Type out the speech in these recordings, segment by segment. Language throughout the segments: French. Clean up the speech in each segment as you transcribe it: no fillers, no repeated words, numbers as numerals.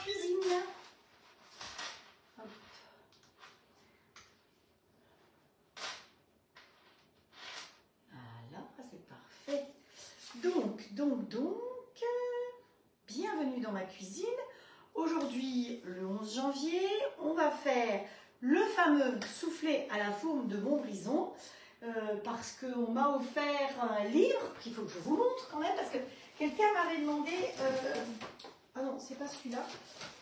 cuisine. Hop. Voilà, c'est parfait. Donc, bienvenue dans ma cuisine. Aujourd'hui, le 11 janvier, on va faire le fameux soufflé à la fourme de Montbrison. Parce qu'on m'a offert un livre qu'il faut que je vous montre quand même, parce que quelqu'un m'avait demandé... Ah non, c'est pas celui-là.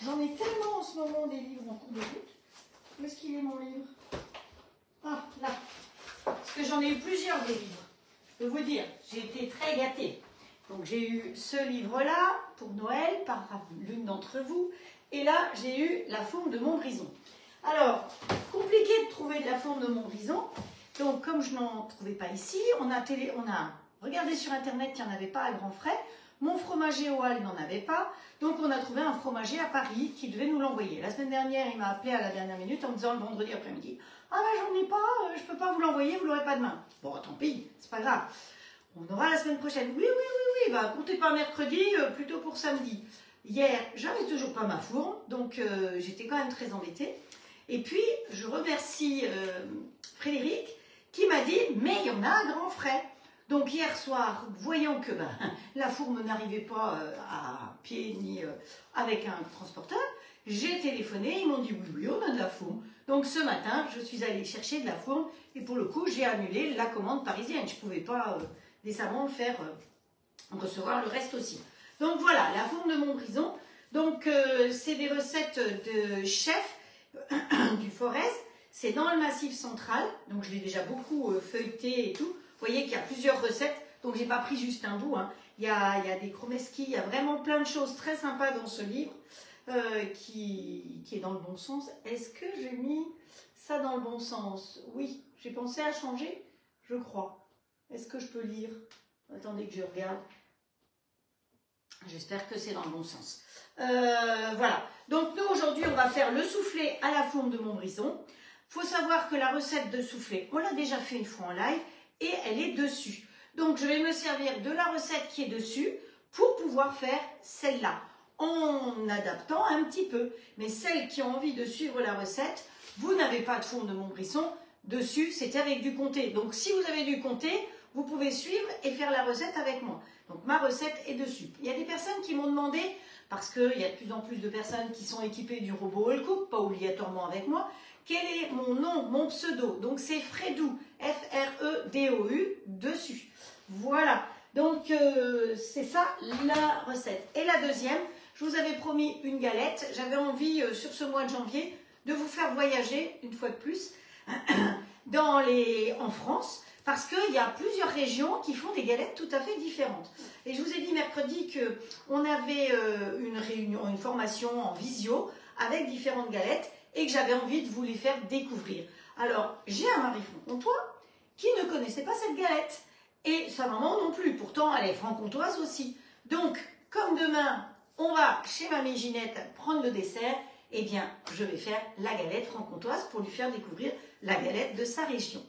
J'en ai tellement en ce moment des livres en cours de route. Où est-ce qu'il est mon livre? Ah, là. Parce que j'en ai eu plusieurs des livres. Je peux vous dire, j'ai été très gâtée. Donc j'ai eu ce livre-là pour Noël par l'une d'entre vous. Et là, j'ai eu La fourme de Montbrison. Alors, compliqué de trouver de la fourme de Montbrison. Donc, comme je n'en trouvais pas ici, on a regardé sur Internet, il n'y en avait pas à grands frais. Mon fromager au Halles n'en avait pas. Donc, on a trouvé un fromager à Paris qui devait nous l'envoyer. La semaine dernière, il m'a appelé à la dernière minute en me disant le vendredi après-midi « Ah ben, j'en ai pas, je ne peux pas vous l'envoyer, vous ne l'aurez pas demain. » Bon, tant pis, c'est pas grave. On aura la semaine prochaine. Oui, bah, comptez pas mercredi, plutôt pour samedi. Hier, j'avais toujours pas ma fourme, donc j'étais quand même très embêtée. Et puis, je remercie Frédéric, qui m'a dit « mais il y en a à grands frais ». Donc hier soir, voyant que la fourme n'arrivait pas à pied ni avec un transporteur, j'ai téléphoné, ils m'ont dit « oui, on a de la fourme ». Donc ce matin, je suis allée chercher de la fourme et pour le coup, j'ai annulé la commande parisienne. Je ne pouvais pas décemment faire recevoir le reste aussi. Donc voilà, la fourme de Montbrison. Donc c'est des recettes de chef du Forez. C'est dans le Massif central, donc je l'ai déjà beaucoup feuilleté et tout. Vous voyez qu'il y a plusieurs recettes, donc j'ai pas pris juste un bout. Hein. Il y a des chromeski, il y a vraiment plein de choses très sympas dans ce livre qui est dans le bon sens. Est-ce que j'ai mis ça dans le bon sens? Oui, j'ai pensé à changer, je crois. Est-ce que je peux lire? Attendez que je regarde. J'espère que c'est dans le bon sens. Voilà, donc nous aujourd'hui on va faire le soufflé à la fourme de Montbrison. Il faut savoir que la recette de soufflé, on l'a déjà fait une fois en live et elle est dessus. Donc je vais me servir de la recette qui est dessus pour pouvoir faire celle-là en adaptant un petit peu. Mais celles qui ont envie de suivre la recette, vous n'avez pas de fourme de Montbrison dessus, c'était avec du comté. Donc si vous avez du comté, vous pouvez suivre et faire la recette avec moi. Donc ma recette est dessus. Il y a des personnes qui m'ont demandé, parce qu'il y a de plus en plus de personnes qui sont équipées du robot All Cook, pas obligatoirement avec moi, quel est mon nom, mon pseudo? Donc c'est Fredou, F-R-E-D-O-U, dessus. Voilà, donc c'est ça la recette. Et la deuxième, je vous avais promis une galette. J'avais envie, sur ce mois de janvier, de vous faire voyager, une fois de plus, en France, parce qu'il y a plusieurs régions qui font des galettes tout à fait différentes. Et je vous ai dit mercredi qu'on avait une formation en visio avec différentes galettes, et que j'avais envie de vous les faire découvrir. Alors, j'ai un mari franc-comtois qui ne connaissait pas cette galette. Et sa maman non plus. Pourtant, elle est franc-comtoise aussi. Donc, comme demain, on va chez Mamie Ginette prendre le dessert, eh bien, je vais faire la galette franc-comtoise pour lui faire découvrir la galette de sa région.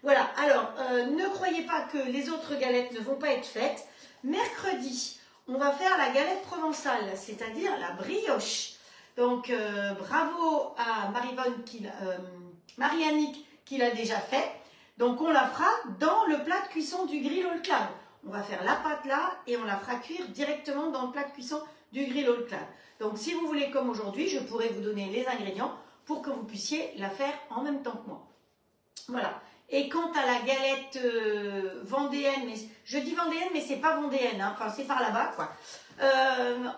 Voilà. Alors, ne croyez pas que les autres galettes ne vont pas être faites. Mercredi, on va faire la galette provençale, c'est-à-de la brioche. Donc, bravo à Marie-Annick qui l'a déjà fait. Donc, on la fera dans le plat de cuisson du grill all clad. On va faire la pâte là et on la fera cuire directement dans le plat de cuisson du grill all clad. Donc, si vous voulez comme aujourd'hui, je pourrais vous donner les ingrédients pour que vous puissiez la faire en même temps que moi. Voilà. Et quant à la galette vendéenne, je dis vendéenne, mais c'est pas vendéenne, hein, enfin c'est par là-bas, quoi.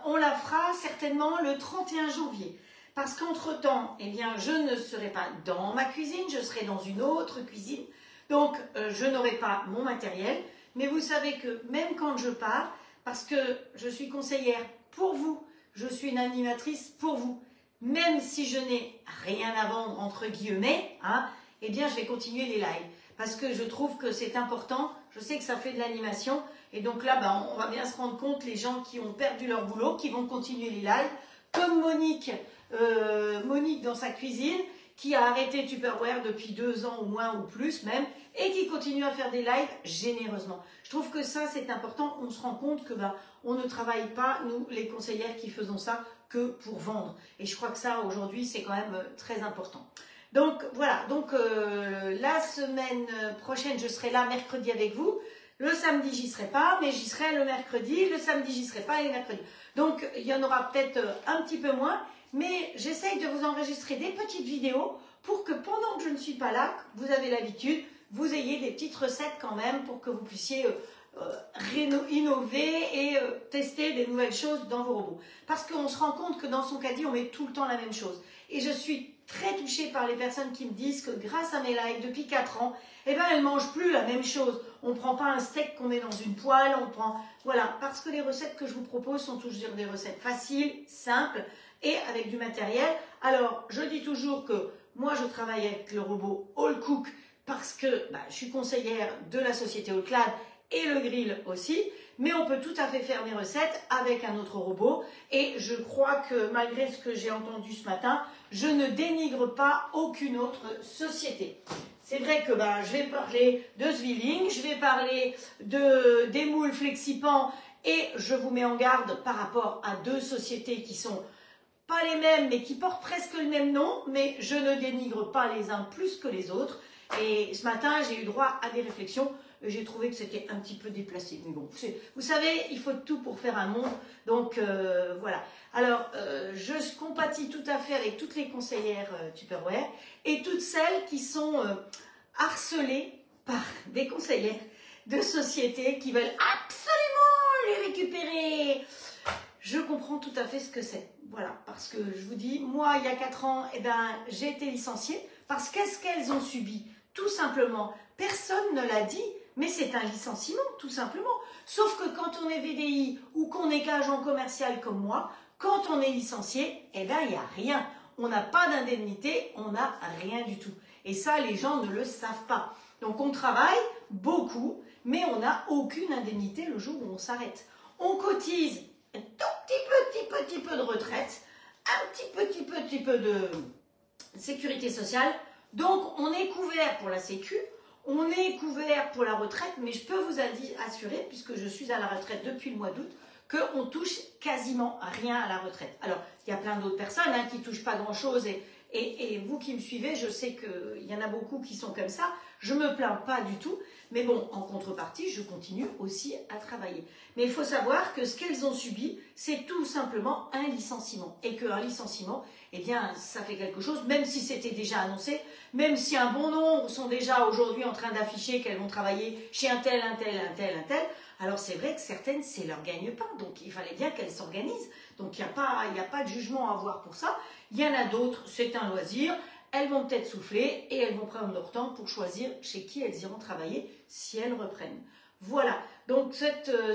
On la fera certainement le 31 janvier. Parce qu'entre-temps, eh bien, je ne serai pas dans ma cuisine, je serai dans une autre cuisine. Donc, je n'aurai pas mon matériel. Mais vous savez que même quand je pars, parce que je suis conseillère pour vous, je suis une animatrice pour vous, même si je n'ai rien à vendre, entre guillemets, hein, eh bien, je vais continuer les lives. Parce que je trouve que c'est important. Je sais que ça fait de l'animation. Et donc là, ben, on va bien se rendre compte, les gens qui ont perdu leur boulot, qui vont continuer les lives. Comme Monique dans sa cuisine, qui a arrêté Tupperware depuis 2 ans ou moins ou plus même, et qui continue à faire des lives généreusement. Je trouve que ça, c'est important. On se rend compte que ben, on ne travaille pas, nous, les conseillères qui faisons ça, que pour vendre. Et je crois que ça, aujourd'hui, c'est quand même très important. Donc, voilà. Donc, la semaine prochaine, je serai là mercredi avec vous. Le samedi, j'y serai pas, mais j'y serai le mercredi. Le samedi, j'y serai pas et le mercredi. Donc, il y en aura peut-être un petit peu moins, mais j'essaye de vous enregistrer des petites vidéos pour que pendant que je ne suis pas là, vous avez l'habitude, vous ayez des petites recettes quand même pour que vous puissiez innover et tester des nouvelles choses dans vos robots. Parce qu'on se rend compte que dans son caddie, on met tout le temps la même chose. Et je suis très touchée par les personnes qui me disent que grâce à mes lives depuis 4 ans, eh ben, elles ne mangent plus la même chose. On ne prend pas un steak qu'on met dans une poêle, on prend... Voilà, parce que les recettes que je vous propose sont toujours des recettes faciles, simples et avec du matériel. Alors, je dis toujours que moi, je travaille avec le robot All Cook parce que je suis conseillère de la société All Clad et le grill aussi, mais on peut tout à fait faire mes recettes avec un autre robot et je crois que malgré ce que j'ai entendu ce matin, je ne dénigre pas aucune autre société. C'est vrai que je vais parler de Zwilling, je vais parler des moules Flexipans et je vous mets en garde par rapport à 2 sociétés qui sont pas les mêmes mais qui portent presque le même nom, mais je ne dénigre pas les uns plus que les autres. Et ce matin, j'ai eu droit à des réflexions. J'ai trouvé que c'était un petit peu déplacé. Mais bon, vous savez, il faut tout pour faire un monde. Donc, voilà. Alors, je compatis tout à fait avec toutes les conseillères Tupperware et toutes celles qui sont harcelées par des conseillères de sociétés qui veulent absolument les récupérer. Je comprends tout à fait ce que c'est. Voilà, parce que je vous dis, moi, il y a 4 ans, j'ai été licenciée parce qu'est-ce qu'elles ont subi? Tout simplement, personne ne l'a dit, mais c'est un licenciement, tout simplement. Sauf que quand on est VDI ou qu'on est qu'agent commercial comme moi, quand on est licencié, il n'y a rien. On n'a pas d'indemnité, on n'a rien du tout. Et ça, les gens ne le savent pas. Donc, on travaille beaucoup, mais on n'a aucune indemnité le jour où on s'arrête. On cotise un tout petit peu de retraite, un petit peu de sécurité sociale. Donc, on est couvert pour la sécu, on est couvert pour la retraite, mais je peux vous assurer, puisque je suis à la retraite depuis le mois d'août, qu'on touche quasiment rien à la retraite. Alors, il y a plein d'autres personnes qui ne touchent pas grand-chose et vous qui me suivez, je sais qu'il y en a beaucoup qui sont comme ça. Je ne me plains pas du tout, mais bon, en contrepartie, je continue aussi à travailler. Mais il faut savoir que ce qu'elles ont subi, c'est tout simplement un licenciement. Et qu'un licenciement, eh bien, ça fait quelque chose, même si c'était déjà annoncé, même si un bon nombre sont déjà aujourd'hui en train d'afficher qu'elles vont travailler chez un tel. Alors c'est vrai que certaines, c'est leur gagne-pain, donc il fallait bien qu'elles s'organisent. Donc il n'y a pas de jugement à avoir pour ça. Il y en a d'autres, c'est un loisir. Elles vont peut-être souffler et elles vont prendre leur temps pour choisir chez qui elles iront travailler si elles reprennent. Voilà, donc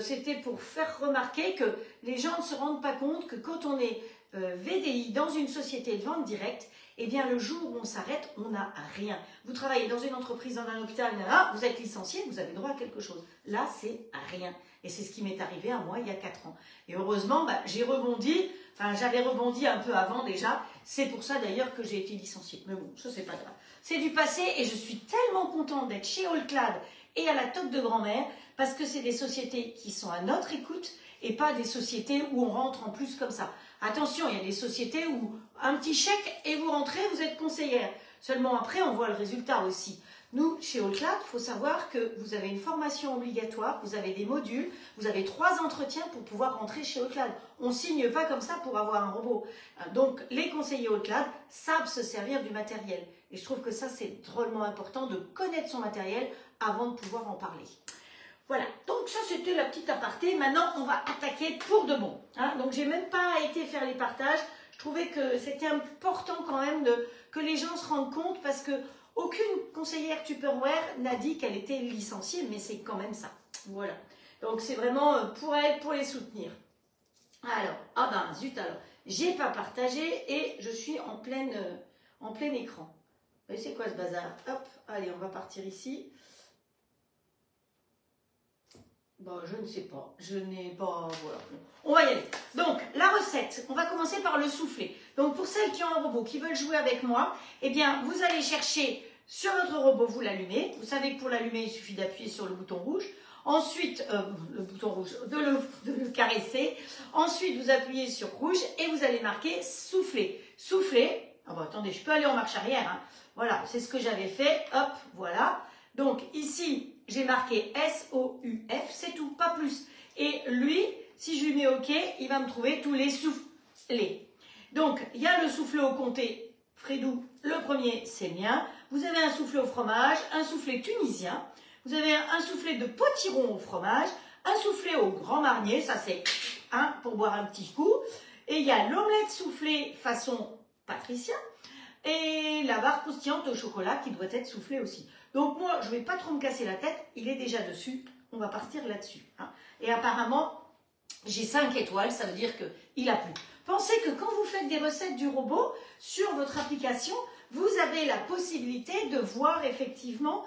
c'était pour faire remarquer que les gens ne se rendent pas compte que quand on est VDI dans une société de vente directe, eh bien le jour où on s'arrête, on n'a rien. Vous travaillez dans une entreprise, dans un hôpital, vous êtes licencié, vous avez droit à quelque chose. Là, c'est rien. Et c'est ce qui m'est arrivé à moi il y a 4 ans. Et heureusement, j'ai rebondi, j'avais rebondi un peu avant déjà. C'est pour ça d'ailleurs que j'ai été licenciée. Mais bon, ça c'est pas grave. C'est du passé et je suis tellement contente d'être chez All Clad et à la Toque de Grand-Mère parce que c'est des sociétés qui sont à notre écoute et pas des sociétés où on rentre en plus comme ça. Attention, il y a des sociétés où un petit chèque et vous rentrez, vous êtes conseillère. Seulement après, on voit le résultat aussi. Nous, chez All Clad, il faut savoir que vous avez une formation obligatoire, vous avez des modules, vous avez 3 entretiens pour pouvoir rentrer chez All Clad. On ne signe pas comme ça pour avoir un robot. Donc, les conseillers All Clad savent se servir du matériel. Et je trouve que ça, c'est drôlement important de connaître son matériel avant de pouvoir en parler. Voilà, donc ça c'était la petite aparté. Maintenant, on va attaquer pour de bon. Donc, j'ai même pas été faire les partages. Je trouvais que c'était important quand même que les gens se rendent compte parce que aucune conseillère Tupperware n'a dit qu'elle était licenciée, mais c'est quand même ça. Voilà, donc c'est vraiment pour elles, pour les soutenir. Alors, zut alors, j'ai pas partagé et je suis en plein écran. Vous voyez, c'est quoi ce bazar? Hop, allez, on va partir ici. Bon, je ne sais pas, je n'ai pas, voilà. On va y aller. Donc, la recette, on va commencer par le soufflé. Donc, pour celles qui ont un robot, qui veulent jouer avec moi, eh bien, vous allez chercher sur votre robot, vous l'allumez. Vous savez que pour l'allumer, il suffit d'appuyer sur le bouton rouge. Ensuite, le bouton rouge, de le caresser. Ensuite, vous appuyez sur rouge et vous allez marquer souffler. Souffler. Ah bon, attendez, je peux aller en marche arrière. Hein. Voilà, c'est ce que j'avais fait. Hop, voilà. Donc ici, j'ai marqué S-O-U-F, c'est tout, pas plus. Et lui, si je lui mets OK, il va me trouver tous les soufflets. Donc, il y a le soufflet au comté Fredou, le premier, c'est le mien. Vous avez un soufflet au fromage, un soufflet tunisien. Vous avez un soufflet de potiron au fromage, un soufflet au grand marnier, ça c'est un pour boire un petit coup. Et il y a l'omelette soufflée façon Patricia et la barre croustillante au chocolat qui doit être soufflée aussi. Donc moi, je ne vais pas trop me casser la tête, il est déjà dessus, on va partir là-dessus. Hein. Et apparemment, j'ai 5 étoiles, ça veut dire qu'il a plu. Pensez que quand vous faites des recettes du robot sur votre application, vous avez la possibilité de voir effectivement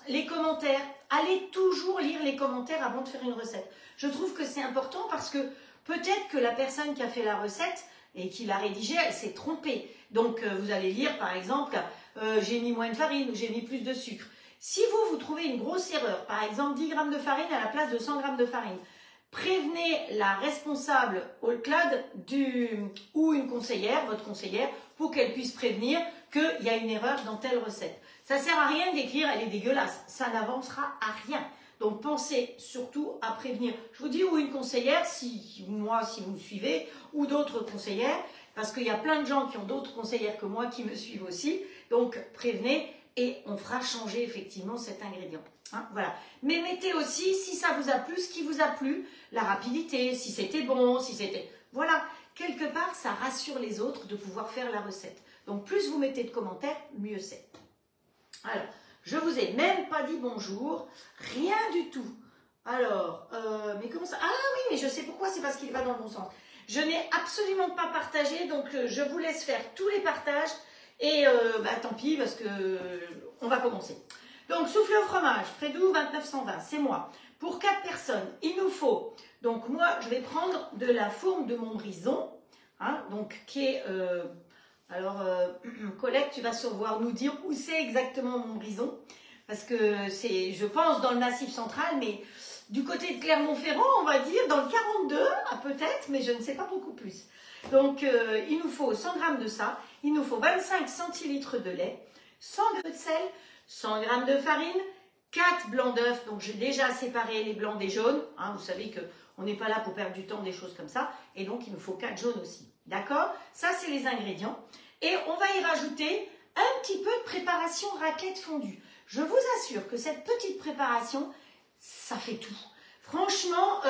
les commentaires. Allez toujours lire les commentaires avant de faire une recette. Je trouve que c'est important parce que peut-être que la personne qui a fait la recette et qui l'a rédigée, elle s'est trompée. Donc vous allez lire par exemple, j'ai mis moins de farine ou j'ai mis plus de sucre. Si vous trouvez une grosse erreur, par exemple 10 g de farine à la place de 100 g de farine, prévenez la responsable au CLAD ou une conseillère, votre conseillère, pour qu'elle puisse prévenir qu'il y a une erreur dans telle recette. Ça ne sert à rien d'écrire « elle est dégueulasse », ça n'avancera à rien. Donc pensez surtout à prévenir. Je vous dis, ou une conseillère, si vous me suivez, ou d'autres conseillères, parce qu'il y a plein de gens qui ont d'autres conseillères que moi qui me suivent aussi. Donc prévenez et on fera changer effectivement cet ingrédient. Hein, voilà. Mais mettez aussi, si ça vous a plu, ce qui vous a plu, la rapidité, si c'était bon, si c'était... Voilà, quelque part, ça rassure les autres de pouvoir faire la recette. Donc plus vous mettez de commentaires, mieux c'est. Alors, je vous ai même pas dit bonjour, rien du tout. Alors, mais comment ça? Ah oui, mais je sais pourquoi, c'est parce qu'il va dans le bon sens. Je n'ai absolument pas partagé, donc je vous laisse faire tous les partages. Et tant pis, parce que on va commencer. Donc, soufflé au fromage, Fredou 2920, c'est moi. Pour 4 personnes, il nous faut, donc moi, je vais prendre de la fourme de Montbrison, hein, donc qui est... Colette, tu vas savoir nous dire où c'est exactement Montbrison, parce que c'est, je pense, dans le Massif central, mais du côté de Clermont-Ferrand, on va dire, dans le 42, peut-être, mais je ne sais pas beaucoup plus. Donc, il nous faut 100 g de ça, il nous faut 25 centilitres de lait, 100 g de sel, 100 g de farine, 4 blancs d'œufs, donc j'ai déjà séparé les blancs des jaunes, hein, vous savez qu'on n'est pas là pour perdre du temps, des choses comme ça, et donc il nous faut 4 jaunes aussi. D'accord? Ça, c'est les ingrédients. Et on va y rajouter un petit peu de préparation raclette fondue. Je vous assure que cette petite préparation, ça fait tout. Franchement,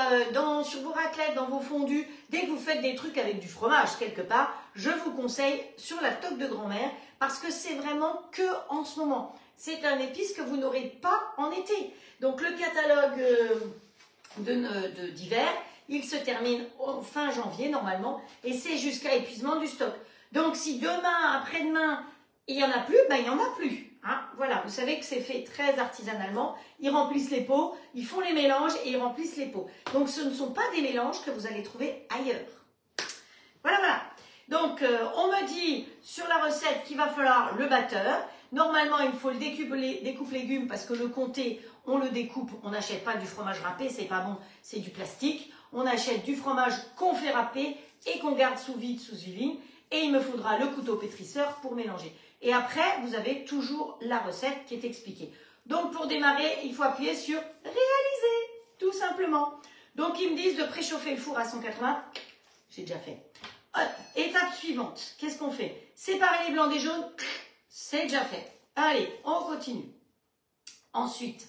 sur vos raclettes, dans vos fondus, dès que vous faites des trucs avec du fromage quelque part, je vous conseille sur la toque de grand-mère parce que c'est vraiment que en ce moment. C'est un épice que vous n'aurez pas en été. Donc le catalogue d'hiver, il se termine fin janvier normalement et c'est jusqu'à épuisement du stock. Donc si demain, après-demain, il n'y en a plus, ben il n'y en a plus. Hein, voilà, vous savez que c'est fait très artisanalement. Ils remplissent les pots, ils font les mélanges et ils remplissent les pots. Donc ce ne sont pas des mélanges que vous allez trouver ailleurs. Voilà, voilà. Donc on me dit sur la recette qu'il va falloir le batteur. Normalement, il faut le découpe légumes parce que le comté, on le découpe. On n'achète pas du fromage râpé, c'est pas bon, c'est du plastique. On achète du fromage qu'on fait râper et qu'on garde sous vide, sous huiline. Et il me faudra le couteau pétrisseur pour mélanger. Et après, vous avez toujours la recette qui est expliquée. Donc, pour démarrer, il faut appuyer sur « Réaliser », tout simplement. Donc, ils me disent de préchauffer le four à 180. J'ai déjà fait. Étape suivante, qu'est-ce qu'on fait? Séparer les blancs des jaunes, c'est déjà fait. Allez, on continue. Ensuite,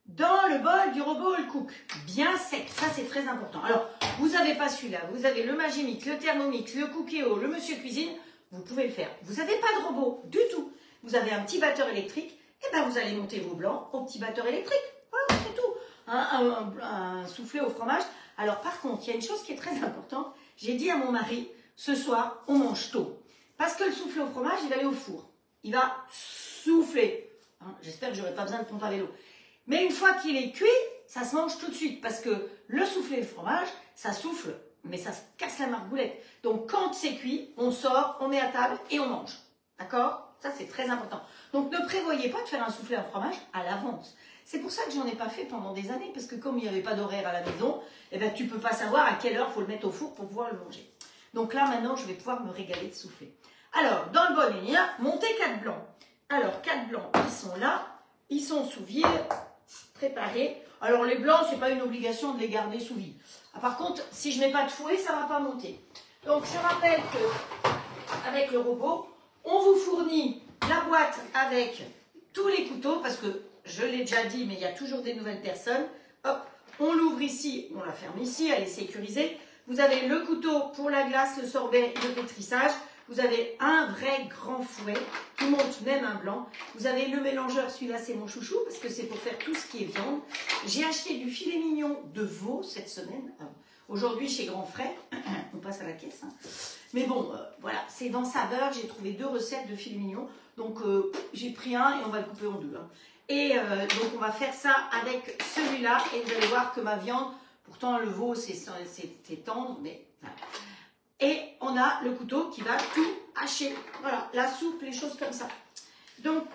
dans le bol du robot le cook, bien sec, ça c'est très important. Alors, vous n'avez pas celui-là, vous avez le Magimix, le Thermomix, le Cookéo, le Monsieur Cuisine, vous pouvez le faire. Vous n'avez pas de robot du tout. Vous avez un petit batteur électrique, et bien vous allez monter vos blancs au petit batteur électrique. Voilà, c'est tout. Un soufflé au fromage. Alors par contre, il y a une chose qui est très importante. J'ai dit à mon mari, ce soir, on mange tôt. Parce que le soufflé au fromage, il va aller au four. Il va souffler. Hein, j'espère que je n'aurai pas besoin de pompe à vélo. Mais une fois qu'il est cuit, ça se mange tout de suite. Parce que le soufflé de fromage, ça souffle, mais ça se casse la margoulette. Donc quand c'est cuit, on sort, on met à table et on mange. D'accord? Ça, c'est très important. Donc, ne prévoyez pas de faire un soufflé à fromage à l'avance. C'est pour ça que j'en ai pas fait pendant des années, parce que comme il n'y avait pas d'horaire à la maison, eh ben, tu peux pas savoir à quelle heure il faut le mettre au four pour pouvoir le manger. Donc là, maintenant, je vais pouvoir me régaler de soufflé. Alors, dans le bol, il y a monté 4 blancs. Alors, 4 blancs, ils sont là, ils sont sous vide, préparés. Alors, les blancs, c'est pas une obligation de les garder sous vide. Ah, par contre, si je mets pas de fouet, ça va pas monter. Donc, je rappelle que avec le robot, on vous fournit la boîte avec tous les couteaux, parce que je l'ai déjà dit, mais il y a toujours des nouvelles personnes. Hop, on l'ouvre ici, on la ferme ici, elle est sécurisée. Vous avez le couteau pour la glace, le sorbet et le pétrissage. Vous avez un vrai grand fouet qui monte même un blanc. Vous avez le mélangeur, celui-là c'est mon chouchou parce que c'est pour faire tout ce qui est viande. J'ai acheté du filet mignon de veau cette semaine. Aujourd'hui chez Grand Frais, on passe à la caisse. Hein. Mais bon, voilà, c'est dans Saveur, j'ai trouvé 2 recettes de filet mignon. Donc j'ai pris un et on va le couper en 2. Hein. Et donc on va faire ça avec celui-là et vous allez voir que ma viande, pourtant le veau c'est tendre, mais voilà. Et on a le couteau qui va tout hacher. Voilà, la soupe, les choses comme ça. Donc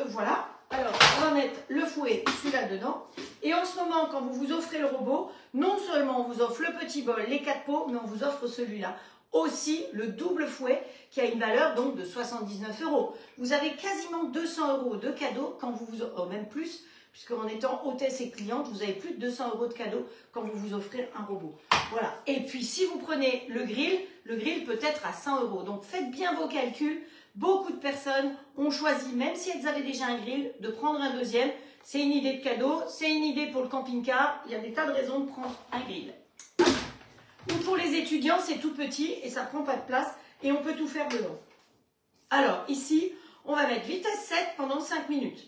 voilà. Alors, on va mettre le fouet, celui-là dedans. Et en ce moment, quand vous vous offrez le robot, non seulement on vous offre le petit bol, les 4 pots, mais on vous offre celui-là. Aussi, le double fouet qui a une valeur donc de 79 €. Vous avez quasiment 200 € de cadeaux quand vous vous... Oh, même plus, puisqu'en étant hôtesse et cliente, vous avez plus de 200 € de cadeaux quand vous vous offrez un robot. Voilà. Et puis, si vous prenez le grill peut être à 100 €. Donc, faites bien vos calculs. Beaucoup de personnes ont choisi, même si elles avaient déjà un grill, de prendre un deuxième. C'est une idée de cadeau, c'est une idée pour le camping-car. Il y a des tas de raisons de prendre un grill. Ou pour les étudiants, c'est tout petit et ça ne prend pas de place et on peut tout faire dedans. Alors, ici, on va mettre vitesse 7 pendant 5 minutes.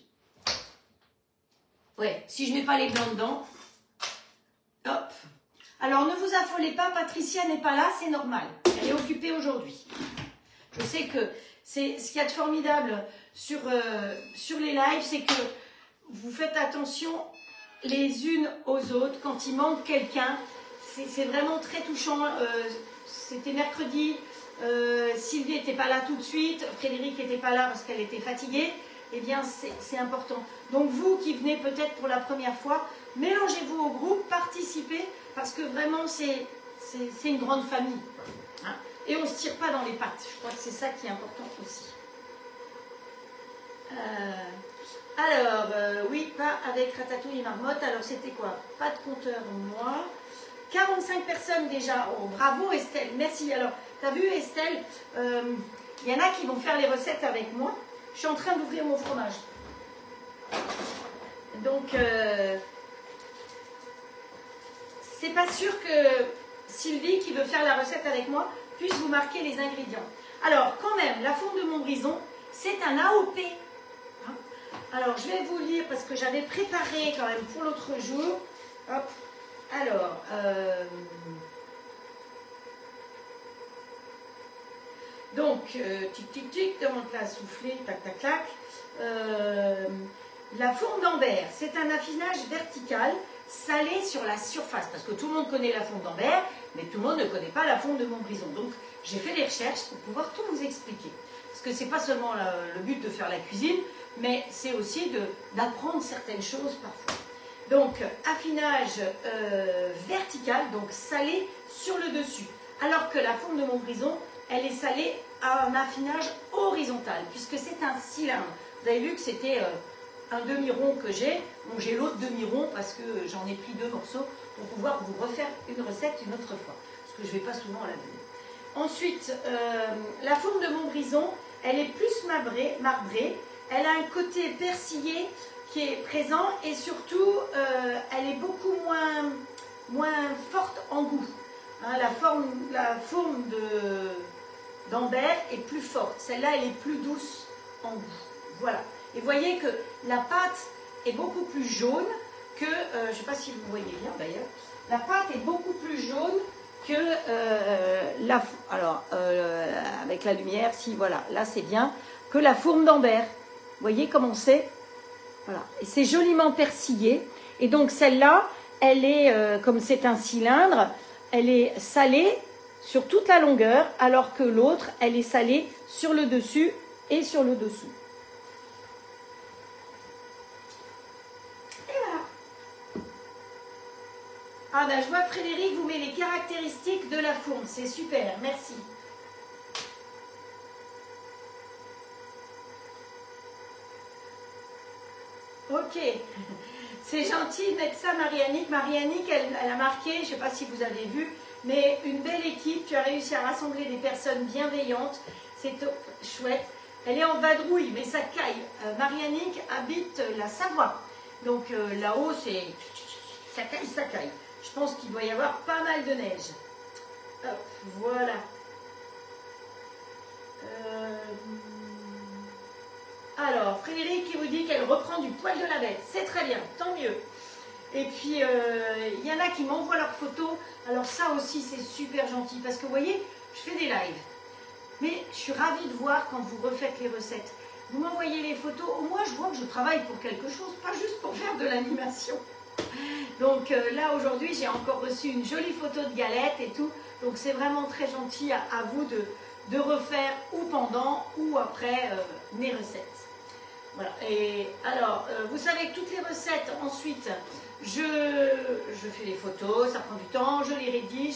Ouais, si je ne mets pas les blancs dedans, hop. Alors, ne vous affolez pas, Patricia n'est pas là, c'est normal. Elle est occupée aujourd'hui. Je sais que c'est ce qu'il y a de formidable sur les lives, c'est que vous faites attention les unes aux autres. Quand il manque quelqu'un, c'est vraiment très touchant. C'était mercredi, Sylvie n'était pas là tout de suite, Frédéric n'était pas là parce qu'elle était fatiguée. Eh bien, c'est important. Donc, vous qui venez peut-être pour la première fois, mélangez-vous au groupe, participez, parce que vraiment, c'est une grande famille. Hein. Et on ne se tire pas dans les pattes. Je crois que c'est ça qui est important aussi. Oui, pas avec ratatouille et marmotte. Alors, c'était quoi? Pas de compteur, moi. 45 personnes déjà. Oh, bravo Estelle, merci. Alors, tu as vu Estelle, il y en a qui vont faire les recettes avec moi. Je suis en train d'ouvrir mon fromage. Donc, c'est pas sûr que Sylvie, qui veut faire la recette avec moi, puisse vous marquer les ingrédients. Alors, quand même, la fourme de Montbrison, c'est un AOP. Hein? Alors, je vais vous lire parce que j'avais préparé quand même pour l'autre jour. Hop. Alors, donc, tic tic tic, demande-la à souffler, tac tac tac. La fourme d'Ambert, c'est un affinage vertical salé sur la surface, parce que tout le monde connaît la fourme d'Ambert, mais tout le monde ne connaît pas la fourme de Montbrison. Donc, j'ai fait des recherches pour pouvoir tout vous expliquer. Parce que c'est pas seulement le but de faire la cuisine, mais c'est aussi d'apprendre certaines choses parfois. Donc, affinage vertical, donc salé sur le dessus. Alors que la fourme de Montbrison, elle est salée à un affinage horizontal, puisque c'est un cylindre. Vous avez vu que c'était un demi-rond que j'ai. Bon, j'ai l'autre demi-rond parce que j'en ai pris 2 morceaux pour pouvoir vous refaire une recette une autre fois. Parce que je ne vais pas souvent à la maison. Ensuite, la fourme de Montbrison, elle est plus marbrée. Elle a un côté persillé qui est présent et surtout, elle est beaucoup moins forte en goût. Hein, la fourme d'Ambert est plus forte. Celle-là, elle est plus douce en goût. Voilà. Et vous voyez que la pâte est beaucoup plus jaune que... je ne sais pas si vous voyez bien d'ailleurs. La pâte est beaucoup plus jaune que avec la lumière, si voilà, là c'est bien, que la fourme d'Ambert. Vous voyez comment c'est? Voilà. Et c'est joliment persillé. Et donc celle-là, elle est, comme c'est un cylindre, elle est salée sur toute la longueur, alors que l'autre, elle est salée sur le dessus et sur le dessous. Et voilà. Ah ben, je vois que Frédéric vous met les caractéristiques de la fourme. C'est super, merci. Ok. C'est gentil de mettre ça, Marie-Annick. Marie-Annick, elle a marqué, je ne sais pas si vous avez vu, mais une belle équipe. Tu as réussi à rassembler des personnes bienveillantes. C'est chouette. Elle est en vadrouille, mais ça caille. Marie-Annick habite la Savoie. Donc là-haut, ça caille, ça caille. Je pense qu'il doit y avoir pas mal de neige. Hop, voilà. Alors, Frédéric qui vous dit qu'elle reprend du poil de la bête. C'est très bien, tant mieux. Et puis, il y en a qui m'envoient leurs photos. Alors ça aussi, c'est super gentil. Parce que vous voyez, je fais des lives. Mais je suis ravie de voir quand vous refaites les recettes. Vous m'envoyez les photos. Au moins, je vois que je travaille pour quelque chose, pas juste pour faire de l'animation. Donc là, aujourd'hui, j'ai encore reçu une jolie photo de galette et tout. Donc c'est vraiment très gentil à vous de refaire ou pendant ou après mes recettes. Voilà. Et alors, vous savez que toutes les recettes, ensuite, je fais les photos, ça prend du temps, je les rédige.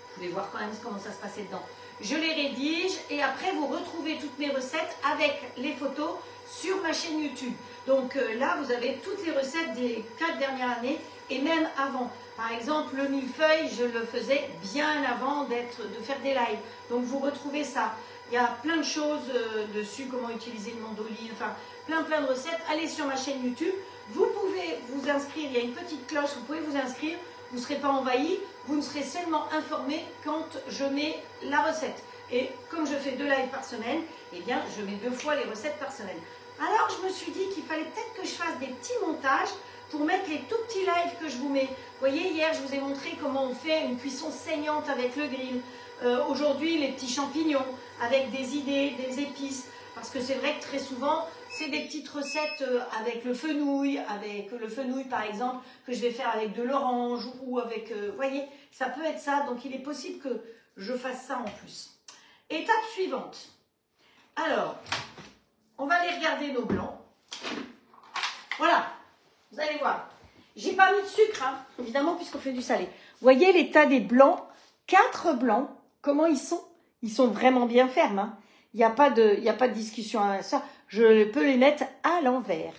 Vous pouvez voir quand même comment ça se passait dedans. Je les rédige et après, vous retrouvez toutes mes recettes avec les photos sur ma chaîne YouTube. Donc là, vous avez toutes les recettes des 4 dernières années et même avant. Par exemple, le millefeuille, je le faisais bien avant de faire des lives. Donc vous retrouvez ça. Il y a plein de choses dessus, comment utiliser le mandoline, enfin plein de recettes. Allez sur ma chaîne YouTube. Vous pouvez vous inscrire, il y a une petite cloche, vous pouvez vous inscrire. Vous ne serez pas envahi, vous ne serez seulement informé quand je mets la recette. Et comme je fais 2 lives par semaine, eh bien je mets 2 fois les recettes par semaine. Alors je me suis dit qu'il fallait peut-être que je fasse des petits montages pour mettre les tout petits lives que je vous mets. Vous voyez, hier je vous ai montré comment on fait une cuisson saignante avec le grill. Aujourd'hui les petits champignons avec des idées, des épices. Parce que c'est vrai que très souvent, c'est des petites recettes avec le fenouil par exemple, que je vais faire avec de l'orange ou avec, vous voyez, ça peut être ça. Donc il est possible que je fasse ça en plus. Étape suivante. Alors, on va aller regarder nos blancs. Voilà, vous allez voir. J'ai pas mis de sucre, hein, évidemment, puisqu'on fait du salé. Vous voyez l'état des blancs, 4 blancs, comment ils sont? Ils sont vraiment bien fermes, hein. Il n'y a pas de discussion à ça. Je peux les mettre à l'envers.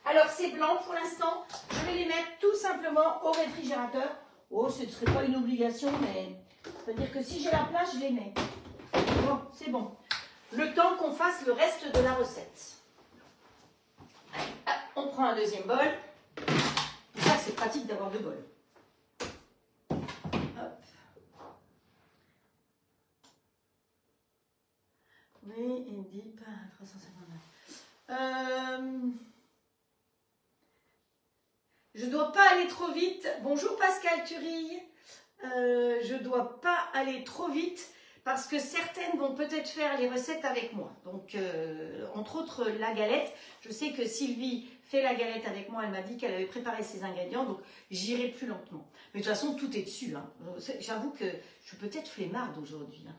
Alors, ces blancs, pour l'instant, je vais les mettre tout simplement au réfrigérateur. Oh, ce ne serait pas une obligation, mais c'est-à-dire que si j'ai la place, je les mets. Bon, c'est bon. Le temps qu'on fasse le reste de la recette. Allez, hop, on prend un deuxième bol. Ça, c'est pratique d'avoir 2 bols. Oui, il dit pas 359. Je ne dois pas aller trop vite. Bonjour Pascal Thury. Je ne dois pas aller trop vite parce que certaines vont peut-être faire les recettes avec moi. Donc, entre autres, la galette. Je sais que Sylvie fait la galette avec moi. Elle m'a dit qu'elle avait préparé ses ingrédients. Donc, j'irai plus lentement. Mais de toute façon, tout est dessus, hein. J'avoue que je suis peut-être flemmarde aujourd'hui, hein.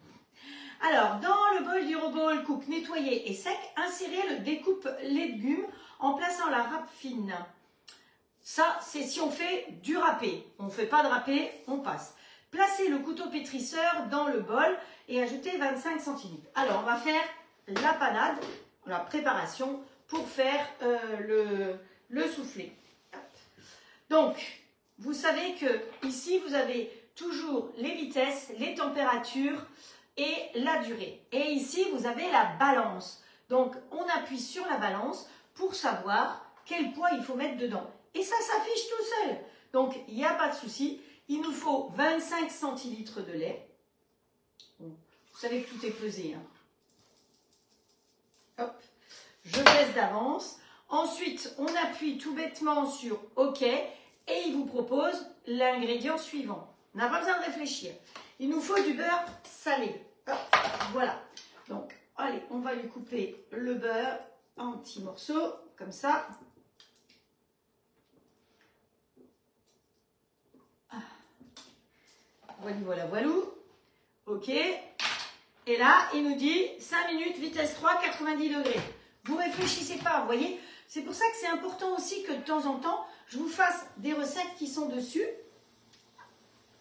Alors, dans le bol du robot cook nettoyé et sec, insérez le découpe légumes en plaçant la râpe fine. Ça, c'est si on fait du râpé. On ne fait pas de râpé, on passe. Placez le couteau pétrisseur dans le bol et ajoutez 25 centilitres. Alors, on va faire la panade, la préparation pour faire le soufflé. Donc, vous savez que ici, vous avez toujours les vitesses, les températures et la durée. Et ici, vous avez la balance. Donc, on appuie sur la balance pour savoir quel poids il faut mettre dedans. Et ça s'affiche tout seul. Donc, il n'y a pas de souci. Il nous faut 25 centilitres de lait. Bon, vous savez que tout est pesé, hein. Hop, je baisse d'avance. Ensuite, on appuie tout bêtement sur OK et il vous propose l'ingrédient suivant. On n'a pas besoin de réfléchir. Il nous faut du beurre salé. Hop, voilà. Donc, allez, on va lui couper le beurre en petits morceaux, comme ça. Voilà, voilou. OK. Et là, il nous dit 5 minutes, vitesse 3, 90 degrés. Vous réfléchissez pas, vous voyez. C'est pour ça que c'est important aussi que de temps en temps, je vous fasse des recettes qui sont dessus.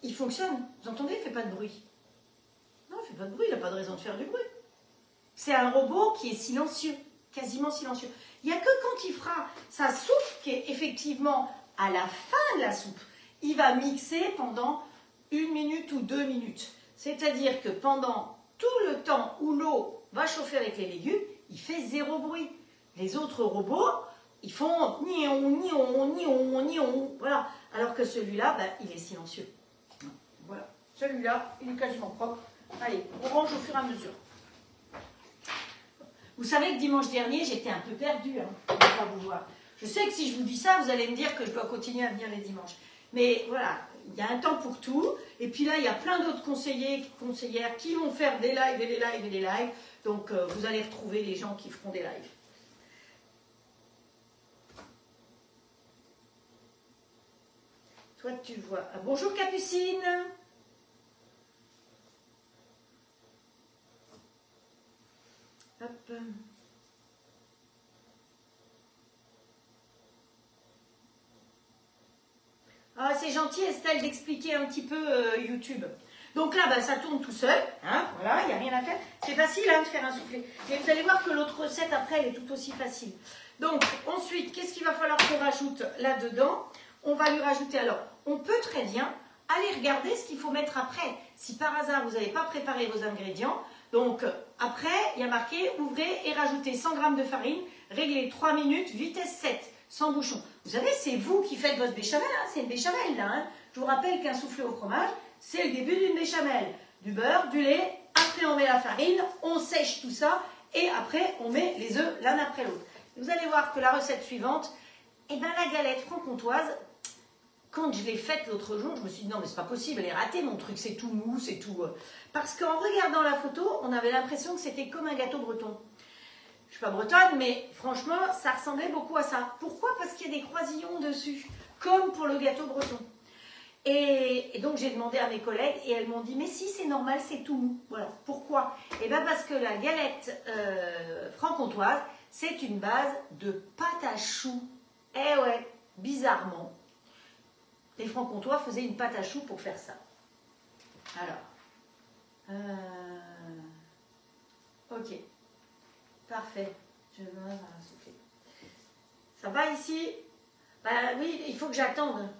Il fonctionne. Vous entendez? Il ne fait pas de bruit. Non, il ne fait pas de bruit, il n'a pas de raison de faire du bruit. C'est un robot qui est silencieux, quasiment silencieux. Il n'y a que quand il fera sa soupe, qui est effectivement à la fin de la soupe, il va mixer pendant 1 minute ou 2 minutes. C'est-à-dire que pendant tout le temps où l'eau va chauffer avec les légumes, il fait 0 bruit. Les autres robots, ils font nion, nion, nion, nion, voilà. Alors que celui-là, ben, il est silencieux. Voilà. Celui-là, il est quasiment propre. Allez, on range au fur et à mesure. Vous savez que dimanche dernier, j'étais un peu perdue, hein, pour ne pas vous voir. Je sais que si je vous dis ça, vous allez me dire que je dois continuer à venir les dimanches. Mais voilà, il y a un temps pour tout. Et puis là, il y a plein d'autres conseillers, conseillères qui vont faire des lives et des lives et des lives. Donc, vous allez retrouver les gens qui feront des lives. Toi, tu vois. Ah, bonjour Capucine. Hop. Ah, c'est gentil Estelle d'expliquer un petit peu YouTube. Donc là, bah, ça tourne tout seul. Hein, voilà, il n'y a rien à faire. C'est facile hein, de faire un soufflé. Mais vous allez voir que l'autre recette après, elle est tout aussi facile. Donc ensuite, qu'est-ce qu'il va falloir qu'on rajoute là-dedans? On va lui rajouter, alors, on peut très bien aller regarder ce qu'il faut mettre après. Si par hasard, vous n'avez pas préparé vos ingrédients, donc après, il y a marqué, ouvrez et rajoutez 100 g de farine, réglez 3 minutes, vitesse 7, sans bouchon. Vous savez, c'est vous qui faites votre béchamel, hein, c'est une béchamel là. Hein. Je vous rappelle qu'un soufflé au fromage, c'est le début d'une béchamel. Du beurre, du lait, après on met la farine, on sèche tout ça, et après on met les œufs l'un après l'autre. Vous allez voir que la recette suivante, eh ben, la galette franc-comtoise, quand je l'ai faite l'autre jour, je me suis dit non mais c'est pas possible, elle est ratée mon truc, c'est tout mou, c'est tout... Parce qu'en regardant la photo, on avait l'impression que c'était comme un gâteau breton. Je suis pas bretonne, mais franchement, ça ressemblait beaucoup à ça. Pourquoi? Parce qu'il y a des croisillons dessus, comme pour le gâteau breton. Et donc j'ai demandé à mes collègues et elles m'ont dit mais si c'est normal, c'est tout mou. Voilà. Pourquoi? Et bien parce que la galette franc-comtoise, c'est une base de pâte à choux. Eh ouais, bizarrement. Les francs-comtois faisaient une pâte à choux pour faire ça. Alors, ok, parfait. Je vais souffler. Ça va ici? Bah oui, il faut que j'attende.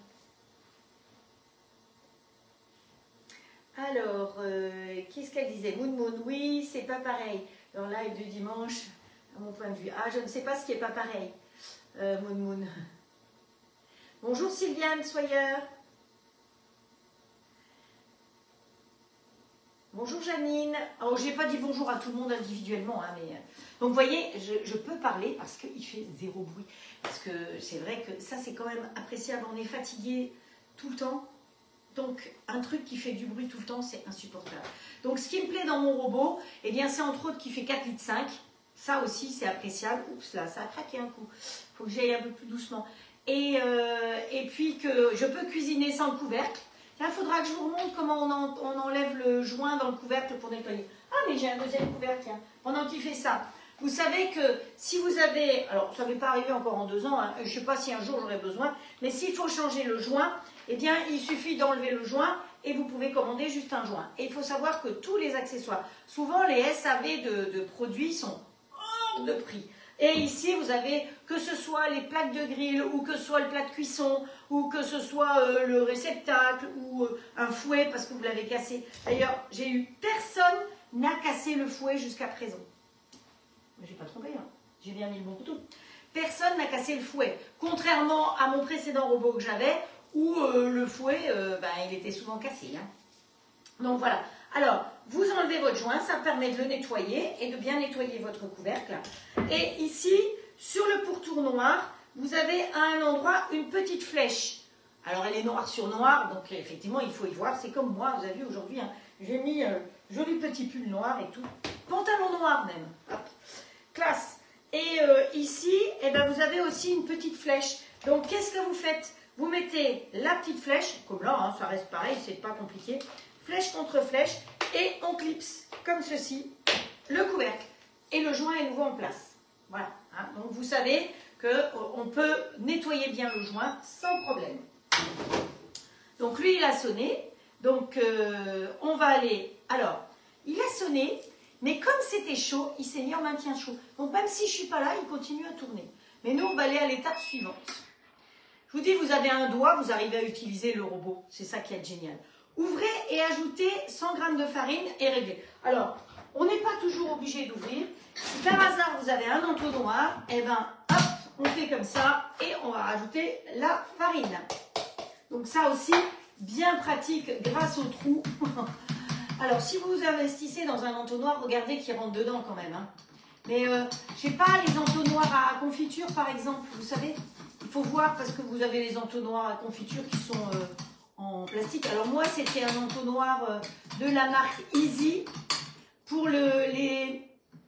Alors, qu'est-ce qu'elle disait? Moon Moon, oui, c'est pas pareil. Dans le live du dimanche, à mon point de vue. Ah, je ne sais pas ce qui est pas pareil. Moon Moon. Bonjour Sylviane Soyer. Bonjour Janine. Alors, je n'ai pas dit bonjour à tout le monde individuellement. Hein, mais... Donc, vous voyez, je peux parler parce qu'il fait 0 bruit. Parce que c'est vrai que ça, c'est quand même appréciable. On est fatigué tout le temps. Donc, un truc qui fait du bruit tout le temps, c'est insupportable. Donc, ce qui me plaît dans mon robot, eh bien, c'est entre autres qu'il fait 4,5 litres. Ça aussi, c'est appréciable. Oups, là, ça a craqué un coup. Il faut que j'aille un peu plus doucement. Et puis que je peux cuisiner sans le couvercle. Là, il faudra que je vous remontre comment on enlève le joint dans le couvercle pour nettoyer. Ah, mais j'ai un deuxième couvercle, tiens. Pendant qu'il fait ça. Vous savez que si vous avez... Alors, ça ne va pas arriver encore en 2 ans. Hein, je ne sais pas si un jour j'aurai besoin. Mais s'il faut changer le joint, eh bien, il suffit d'enlever le joint et vous pouvez commander juste un joint. Et il faut savoir que tous les accessoires, souvent les SAV de produits sont hors de prix. Et ici, vous avez, que ce soit les plaques de grill, ou que ce soit le plat de cuisson, ou que ce soit le réceptacle, ou un fouet parce que vous l'avez cassé. D'ailleurs, j'ai eu personne n'a cassé le fouet jusqu'à présent. Mais j'ai pas trompé, hein. J'ai bien mis le bon couteau. Personne n'a cassé le fouet. Contrairement à mon précédent robot que j'avais, où le fouet, il était souvent cassé. Hein. Donc voilà. Alors, vous enlevez votre joint, ça permet de le nettoyer et de bien nettoyer votre couvercle. Et ici, sur le pourtour noir, vous avez à un endroit une petite flèche. Alors, elle est noire sur noir, donc effectivement, il faut y voir. C'est comme moi, vous avez vu aujourd'hui, hein, j'ai mis joli petit pull noir et tout. Pantalon noir même. Hop. Classe. Et ici, eh ben, vous avez aussi une petite flèche. Donc, qu'est-ce que vous faites? Vous mettez la petite flèche, comme là, hein, ça reste pareil, c'est pas compliqué. Flèche contre flèche, et on clipse comme ceci le couvercle et le joint est nouveau en place. Voilà, hein. Donc vous savez qu'on peut nettoyer bien le joint sans problème. Donc lui il a sonné, donc on va aller, alors il a sonné, mais comme c'était chaud, il s'est mis en maintien chaud. Donc même si je ne suis pas là, il continue à tourner. Mais nous on va aller à l'étape suivante. Je vous dis, vous avez un doigt, vous arrivez à utiliser le robot, c'est ça qui est génial. Ouvrez et ajoutez 100 g de farine et réglez. Alors, on n'est pas toujours obligé d'ouvrir. Si par hasard vous avez un entonnoir, eh ben hop, on fait comme ça et on va rajouter la farine. Donc ça aussi, bien pratique grâce au trou. Alors si vous investissez dans un entonnoir, regardez qu'il rentre dedans quand même. Hein. Mais je sais pas, les entonnoirs à confiture par exemple, vous savez, il faut voir parce que vous avez les entonnoirs à confiture qui sont en plastique. Alors moi c'était un entonnoir de la marque Easy pour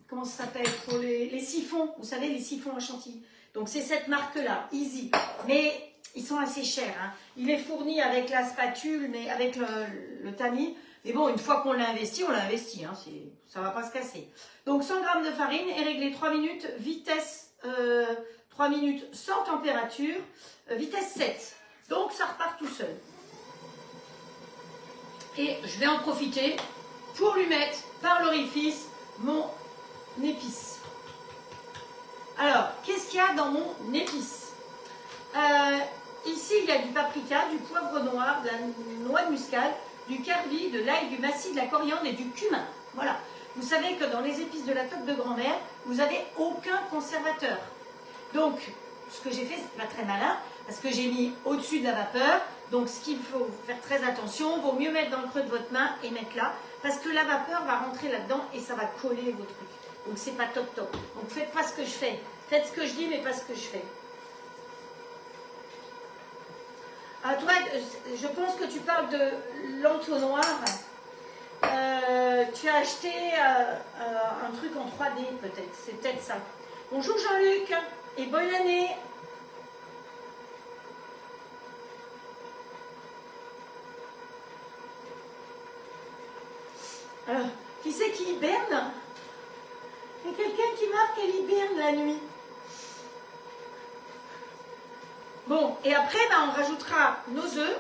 comment ça s'appelle, pour les siphons, vous savez, les siphons à chantilly. Donc c'est cette marque-là, Easy. Mais ils sont assez chers. Hein. Il est fourni avec la spatule, mais avec le tamis. Mais bon, une fois qu'on l'a investi, on l'a investi. Hein, ça ne va pas se casser. Donc 100 g de farine et réglez 3 minutes, vitesse 3 minutes sans température, vitesse 7. Donc ça repart tout seul. Et je vais en profiter pour lui mettre par l'orifice mon épice. Alors, qu'est-ce qu'il y a dans mon épice? Ici, il y a du paprika, du poivre noir, de la noix de muscade, du carvi, de l'ail, du massis, de la coriandre et du cumin. Voilà. Vous savez que dans les épices de la table de grand-mère, vous n'avez aucun conservateur. Donc, ce que j'ai fait, c'est pas très malin, parce que j'ai mis au-dessus de la vapeur. Donc, ce qu'il faut faire très attention, vaut mieux mettre dans le creux de votre main et mettre là, parce que la vapeur va rentrer là-dedans et ça va coller vos trucs. Donc, c'est pas top top. Donc, faites pas ce que je fais. Faites ce que je dis, mais pas ce que je fais. Ah, toi, je pense que tu parles de l'entonnoir. Tu as acheté un truc en 3D, peut-être. C'est peut-être ça. Bonjour Jean-Luc et bonne année. Alors, qui c'est qui hiberne? Il y a quelqu'un qui marque qu'elle hiberne la nuit. Bon, et après, on rajoutera nos œufs.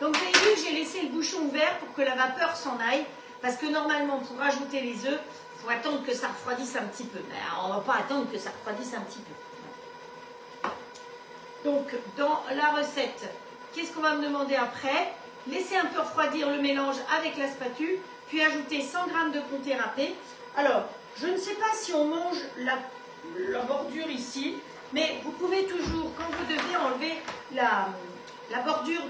Donc, vous avez vu que j'ai laissé le bouchon ouvert pour que la vapeur s'en aille. Parce que normalement, pour rajouter les œufs, il faut attendre que ça refroidisse un petit peu. Mais on ne va pas attendre que ça refroidisse un petit peu. Donc, dans la recette, qu'est-ce qu'on va me demander après? Laissez un peu refroidir le mélange avec la spatule, puis ajouter 100 g de comté râpé. Alors, je ne sais pas si on mange la bordure ici, mais vous pouvez toujours, quand vous devez enlever la bordure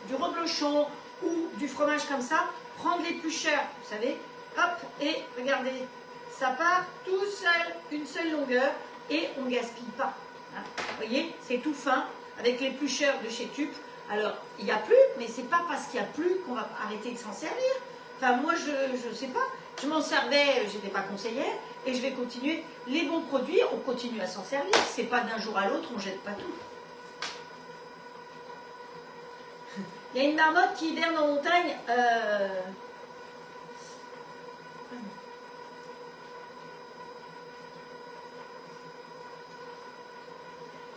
du reblochon ou du fromage comme ça, prendre l'éplucheur, vous savez, hop, et regardez, ça part tout seul, une seule longueur, et on ne gaspille pas. Hein. Vous voyez, c'est tout fin, avec l'éplucheur de chez Tup. Alors, il n'y a plus, mais c'est pas parce qu'il n'y a plus qu'on va arrêter de s'en servir. Enfin, moi, je ne sais pas, je m'en servais, je n'étais pas conseillère, et je vais continuer. Les bons produits, on continue à s'en servir. C'est pas d'un jour à l'autre, on ne jette pas tout. Il y a une marmotte qui hiberne en montagne.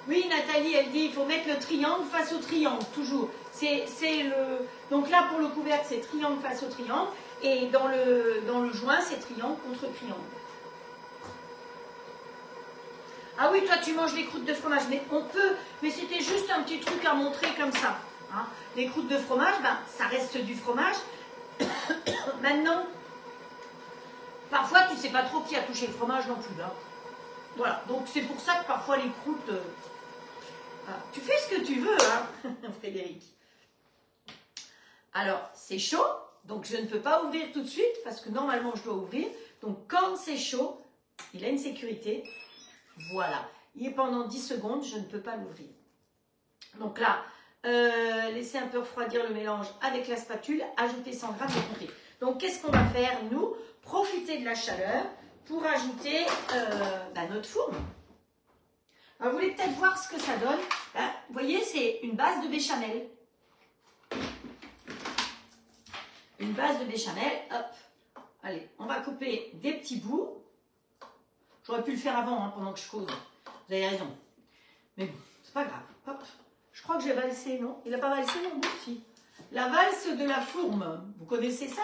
Oui, Nathalie, elle dit il faut mettre le triangle face au triangle, toujours. Donc là, pour le couvercle, c'est triangle face au triangle. Et dans le joint, c'est triangle contre triangle. Ah oui, toi, tu manges des croûtes de fromage. Mais on peut, mais c'était juste un petit truc à montrer comme ça. Hein. Les croûtes de fromage, ça reste du fromage. Maintenant, parfois, tu ne sais pas trop qui a touché le fromage non plus. Hein. Voilà, donc c'est pour ça que parfois les croûtes... tu fais ce que tu veux, hein, Frédéric. Alors, c'est chaud, donc je ne peux pas ouvrir tout de suite, parce que normalement, je dois ouvrir. Donc, quand c'est chaud, il a une sécurité. Voilà, il est pendant 10 secondes, je ne peux pas l'ouvrir. Donc là, laissez un peu refroidir le mélange avec la spatule, ajoutez 100 g de comté. Donc, qu'est-ce qu'on va faire, nous? Profiter de la chaleur pour ajouter notre fourme. Alors, vous voulez peut-être voir ce que ça donne. Vous voyez, c'est une base de béchamel. une base de béchamel. Hop, allez, on va couper des petits bouts. J'aurais pu le faire avant, hein, pendant que je cause. Vous avez raison. Mais bon, c'est pas grave. Hop. Je crois que j'ai valsé, non? Il n'a pas valsé non plus, si. La valse de la fourme. Vous connaissez ça?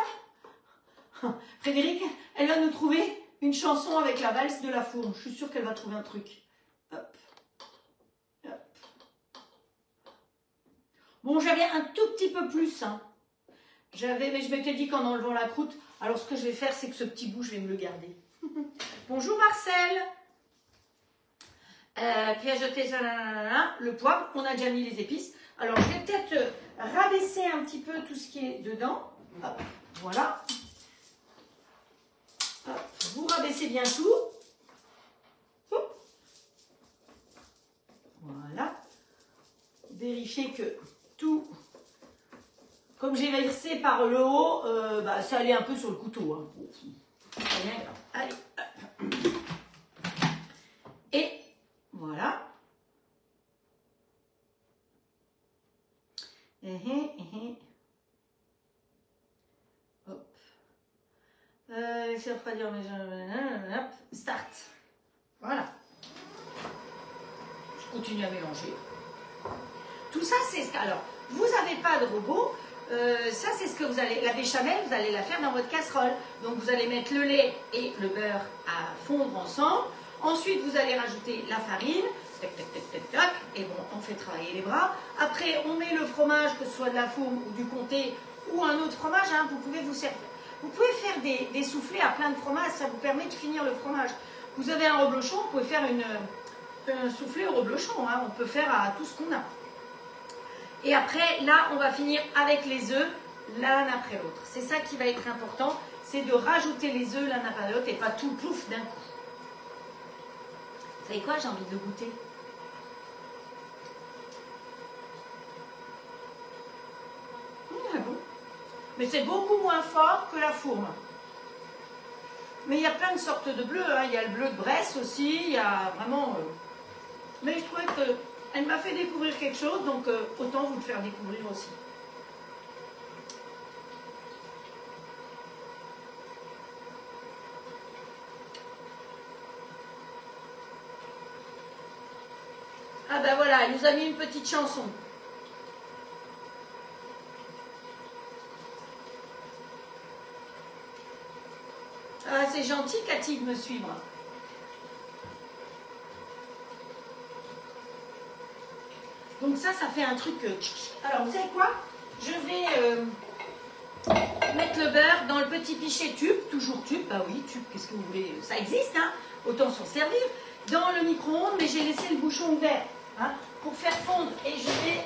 Frédéric, elle va nous trouver une chanson avec la valse de la fourme. Je suis sûre qu'elle va trouver un truc. Hop. Hop. Bon, j'avais un tout petit peu plus. Hein. Mais je m'étais dit qu'en enlevant la croûte, alors ce que je vais faire, c'est que ce petit bout, je vais me le garder. Bonjour Marcel. Puis ajouter ça, le poivre, on a déjà mis les épices. Alors je vais peut-être rabaisser un petit peu tout ce qui est dedans. Hop, voilà. Hop, vous rabaissez bien tout. Hop. Voilà. Vérifiez que tout, comme j'ai versé par le haut, ça allait un peu sur le couteau. Hein. Rien grave. Allez. Hop. Et voilà. Hop. C'est refroidir, mais hop. Start. Voilà. Je continue à mélanger. Tout ça, c'est ce que... Alors, vous n'avez pas de robot. Ça, c'est ce que vous allez... La béchamel, vous allez la faire dans votre casserole. Donc, vous allez mettre le lait et le beurre à fondre ensemble. Ensuite, vous allez rajouter la farine. Tac, tac, tac, tac, tac. Et bon, on fait travailler les bras. Après, on met le fromage, que ce soit de la fourme ou du comté ou un autre fromage. Hein, vous pouvez vous servir. Vous pouvez faire des soufflets à plein de fromage. Ça vous permet de finir le fromage. Vous avez un reblochon, vous pouvez faire un soufflé au reblochon. Hein, on peut faire à tout ce qu'on a. Et après, là, on va finir avec les œufs, l'un après l'autre. C'est ça qui va être important, c'est de rajouter les œufs l'un après l'autre et pas tout plouf d'un coup. Vous savez quoi, j'ai envie de le goûter. Bon. Mais c'est beaucoup moins fort que la fourme. Mais il y a plein de sortes de bleus. Hein. Il y a le bleu de Bresse aussi, il y a vraiment... Mais je trouvais que... Elle m'a fait découvrir quelque chose, donc autant vous le faire découvrir aussi. Ah ben voilà, elle nous a mis une petite chanson. Ah, c'est gentil, Cathy, de me suivre. Donc ça fait un truc... Alors, vous savez quoi? Je vais mettre le beurre dans le petit pichet tube, toujours tube, bah oui, tube, qu'est-ce que vous voulez? Ça existe, hein? Autant s'en servir. Dans le micro-ondes, mais j'ai laissé le bouchon ouvert, hein, pour faire fondre. Et je vais...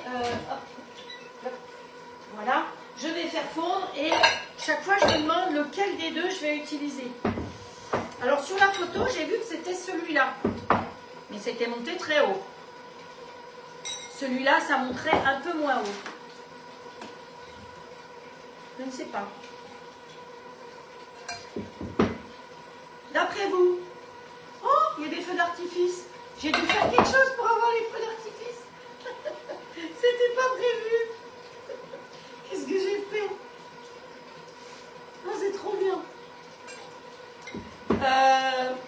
voilà, je vais faire fondre et chaque fois, je me demande lequel des deux je vais utiliser. Alors, sur la photo, j'ai vu que c'était celui-là, mais c'était monté très haut. Celui-là, ça monterait un peu moins haut. Je ne sais pas. D'après vous, oh, il y a des feux d'artifice. J'ai dû faire quelque chose pour avoir les feux d'artifice. C'était pas prévu. Qu'est-ce que j'ai fait? Oh, c'est trop bien.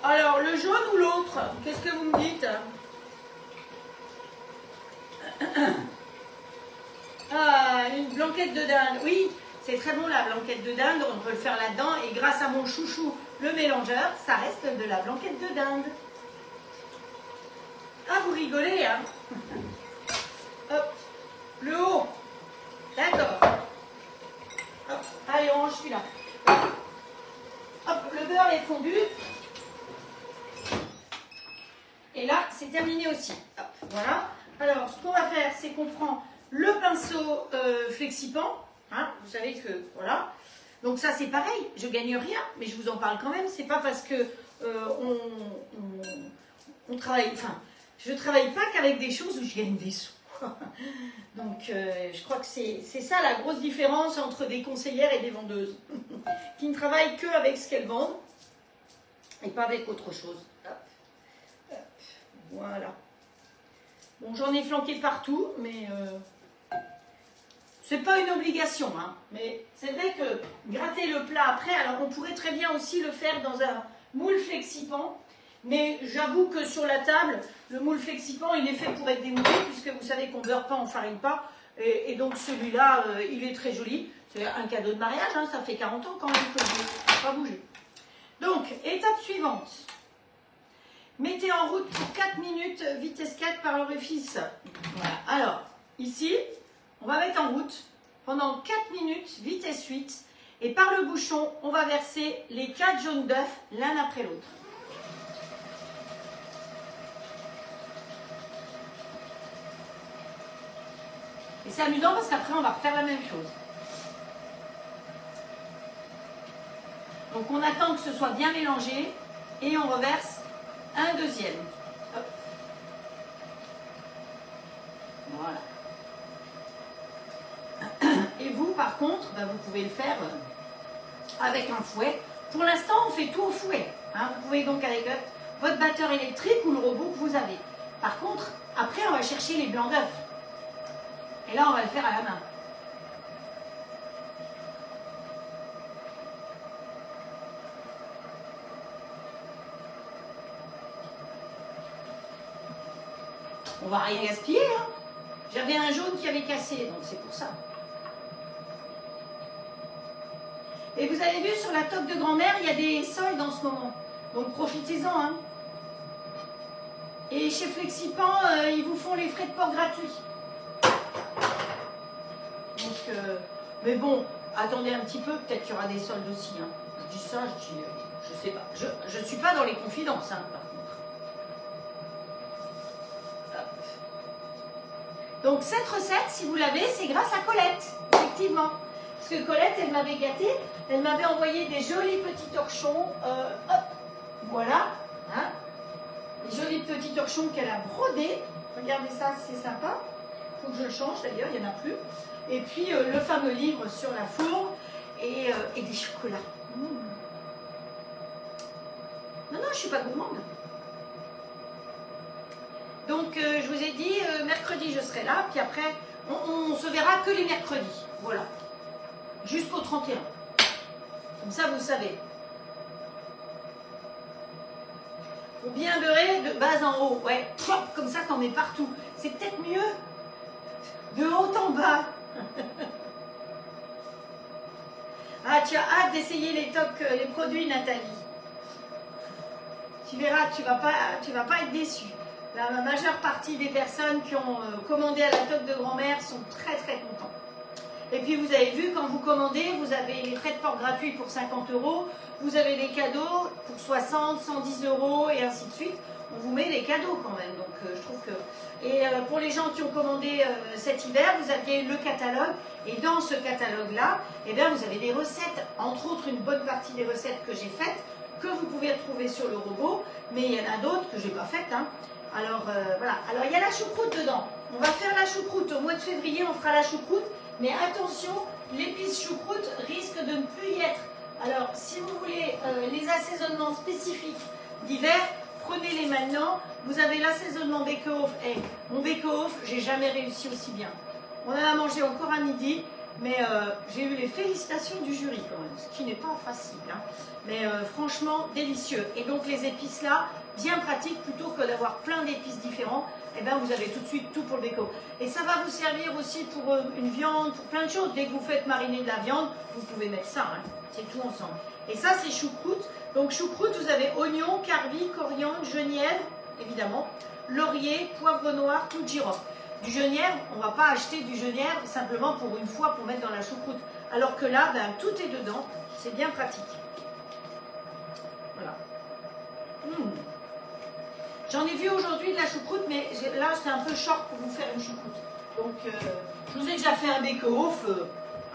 Alors, le jaune ou l'autre? Qu'est-ce que vous me dites? Ah, une blanquette de dinde. Oui, c'est très bon la blanquette de dinde. On peut le faire là-dedans. Et grâce à mon chouchou, le mélangeur, ça reste de la blanquette de dinde. Ah, vous rigolez, hein? Hop, le haut. D'accord. Hop, allez, on range celui-là. Hop, le beurre est fondu. Et là, c'est terminé aussi. Hop, voilà. Alors, ce qu'on va faire, c'est qu'on prend le pinceau flexipant. Hein, vous savez que, voilà. Donc ça, c'est pareil. Je gagne rien, mais je vous en parle quand même. C'est pas parce que on travaille... Enfin, je travaille pas qu'avec des choses où je gagne des sous. Donc, je crois que c'est ça la grosse différence entre des conseillères et des vendeuses. Qui ne travaillent que avec ce qu'elles vendent et pas avec autre chose. Hop. Hop. Voilà. Bon, j'en ai flanqué partout, mais c'est pas une obligation, hein, mais c'est vrai que gratter le plat après, alors on pourrait très bien aussi le faire dans un moule flexipan, mais j'avoue que sur la table, le moule flexipan, il est fait pour être démoulé, puisque vous savez qu'on ne beurre pas, on farine pas, et donc celui-là, il est très joli. C'est un cadeau de mariage, hein, ça fait 40 ans quand même que je n'ai pas bougé. Donc, étape suivante. Mettez en route pour 4 minutes, vitesse 4 par l'orifice. Voilà. Alors, ici, on va mettre en route pendant 4 minutes, vitesse 8. Et par le bouchon, on va verser les 4 jaunes d'œufs l'un après l'autre. Et c'est amusant parce qu'après, on va refaire la même chose. Donc, on attend que ce soit bien mélangé et on reverse un deuxième. Hop. Voilà. Et vous, par contre, bah, vous pouvez le faire avec un fouet. Pour l'instant, on fait tout au fouet. Hein. Vous pouvez donc avec votre batteur électrique ou le robot que vous avez. Par contre, après, on va chercher les blancs d'œufs. Et là, on va le faire à la main. On va rien gaspiller, hein. J'avais un jaune qui avait cassé, donc c'est pour ça. Et vous avez vu sur la toque de grand-mère, il y a des soldes en ce moment. Donc profitez-en, hein. Et chez Flexipan, ils vous font les frais de port gratuits. Donc, mais bon, attendez un petit peu, peut-être qu'il y aura des soldes aussi, hein. Je dis ça, je sais pas. Je ne suis pas dans les confidences, hein, par contre. Donc cette recette, si vous l'avez, c'est grâce à Colette, effectivement. Parce que Colette, elle m'avait gâtée, elle m'avait envoyé des jolis petits torchons. Hop, voilà. Hein, des jolis petits torchons qu'elle a brodés. Regardez ça, c'est sympa. Il faut que je le change d'ailleurs, il n'y en a plus. Et puis le fameux livre sur la fourme et des chocolats. Non, non, je ne suis pas gourmande. Donc, je vous ai dit, mercredi, je serai là. Puis après, on se verra que les mercredis. Voilà. Jusqu'au 31. Comme ça, vous savez. Faut bien beurrer de bas en haut. Ouais, comme ça, t'en mets partout. C'est peut-être mieux de haut en bas. Ah, tu as hâte d'essayer les tocs, les produits, Nathalie. Tu verras, tu vas pas être déçue. La majeure partie des personnes qui ont commandé à la toque de grand-mère sont très très contents. Et puis vous avez vu, quand vous commandez, vous avez les frais de port gratuits pour 50 €, vous avez les cadeaux pour 60, 110 € et ainsi de suite. On vous met les cadeaux quand même, donc je trouve que... Et pour les gens qui ont commandé cet hiver, vous aviez le catalogue, et dans ce catalogue-là, eh bien, vous avez des recettes, entre autres une bonne partie des recettes que j'ai faites, que vous pouvez retrouver sur le robot, mais il y en a d'autres que je n'ai pas faites, hein. Alors voilà, alors il y a la choucroute dedans. On va faire la choucroute au mois de février, on fera la choucroute. Mais attention, l'épice choucroute risque de ne plus y être. Alors si vous voulez les assaisonnements spécifiques d'hiver, prenez-les maintenant. Vous avez l'assaisonnement bake-off. Et mon bake-off, j'ai jamais réussi aussi bien. On en a mangé encore à midi, mais j'ai eu les félicitations du jury quand même, ce qui n'est pas facile, hein. Mais franchement délicieux. Et donc les épices là, bien pratiques, plutôt que d'avoir plein d'épices différents, et bien vous avez tout de suite tout pour le bake-off. Et ça va vous servir aussi pour une viande, pour plein de choses. Dès que vous faites mariner de la viande, vous pouvez mettre ça, hein. C'est tout ensemble. Et ça c'est choucroute. Donc choucroute, vous avez oignon, carvi, coriandre, genièvre, évidemment, laurier, poivre noir, clou de girofle. Du genièvre, on ne va pas acheter du genièvre simplement pour une fois pour mettre dans la choucroute. Alors que là, ben, tout est dedans, c'est bien pratique. Voilà. J'en ai vu aujourd'hui de la choucroute, mais là c'est un peu short pour vous faire une choucroute. Donc je vous ai déjà fait un bake-off,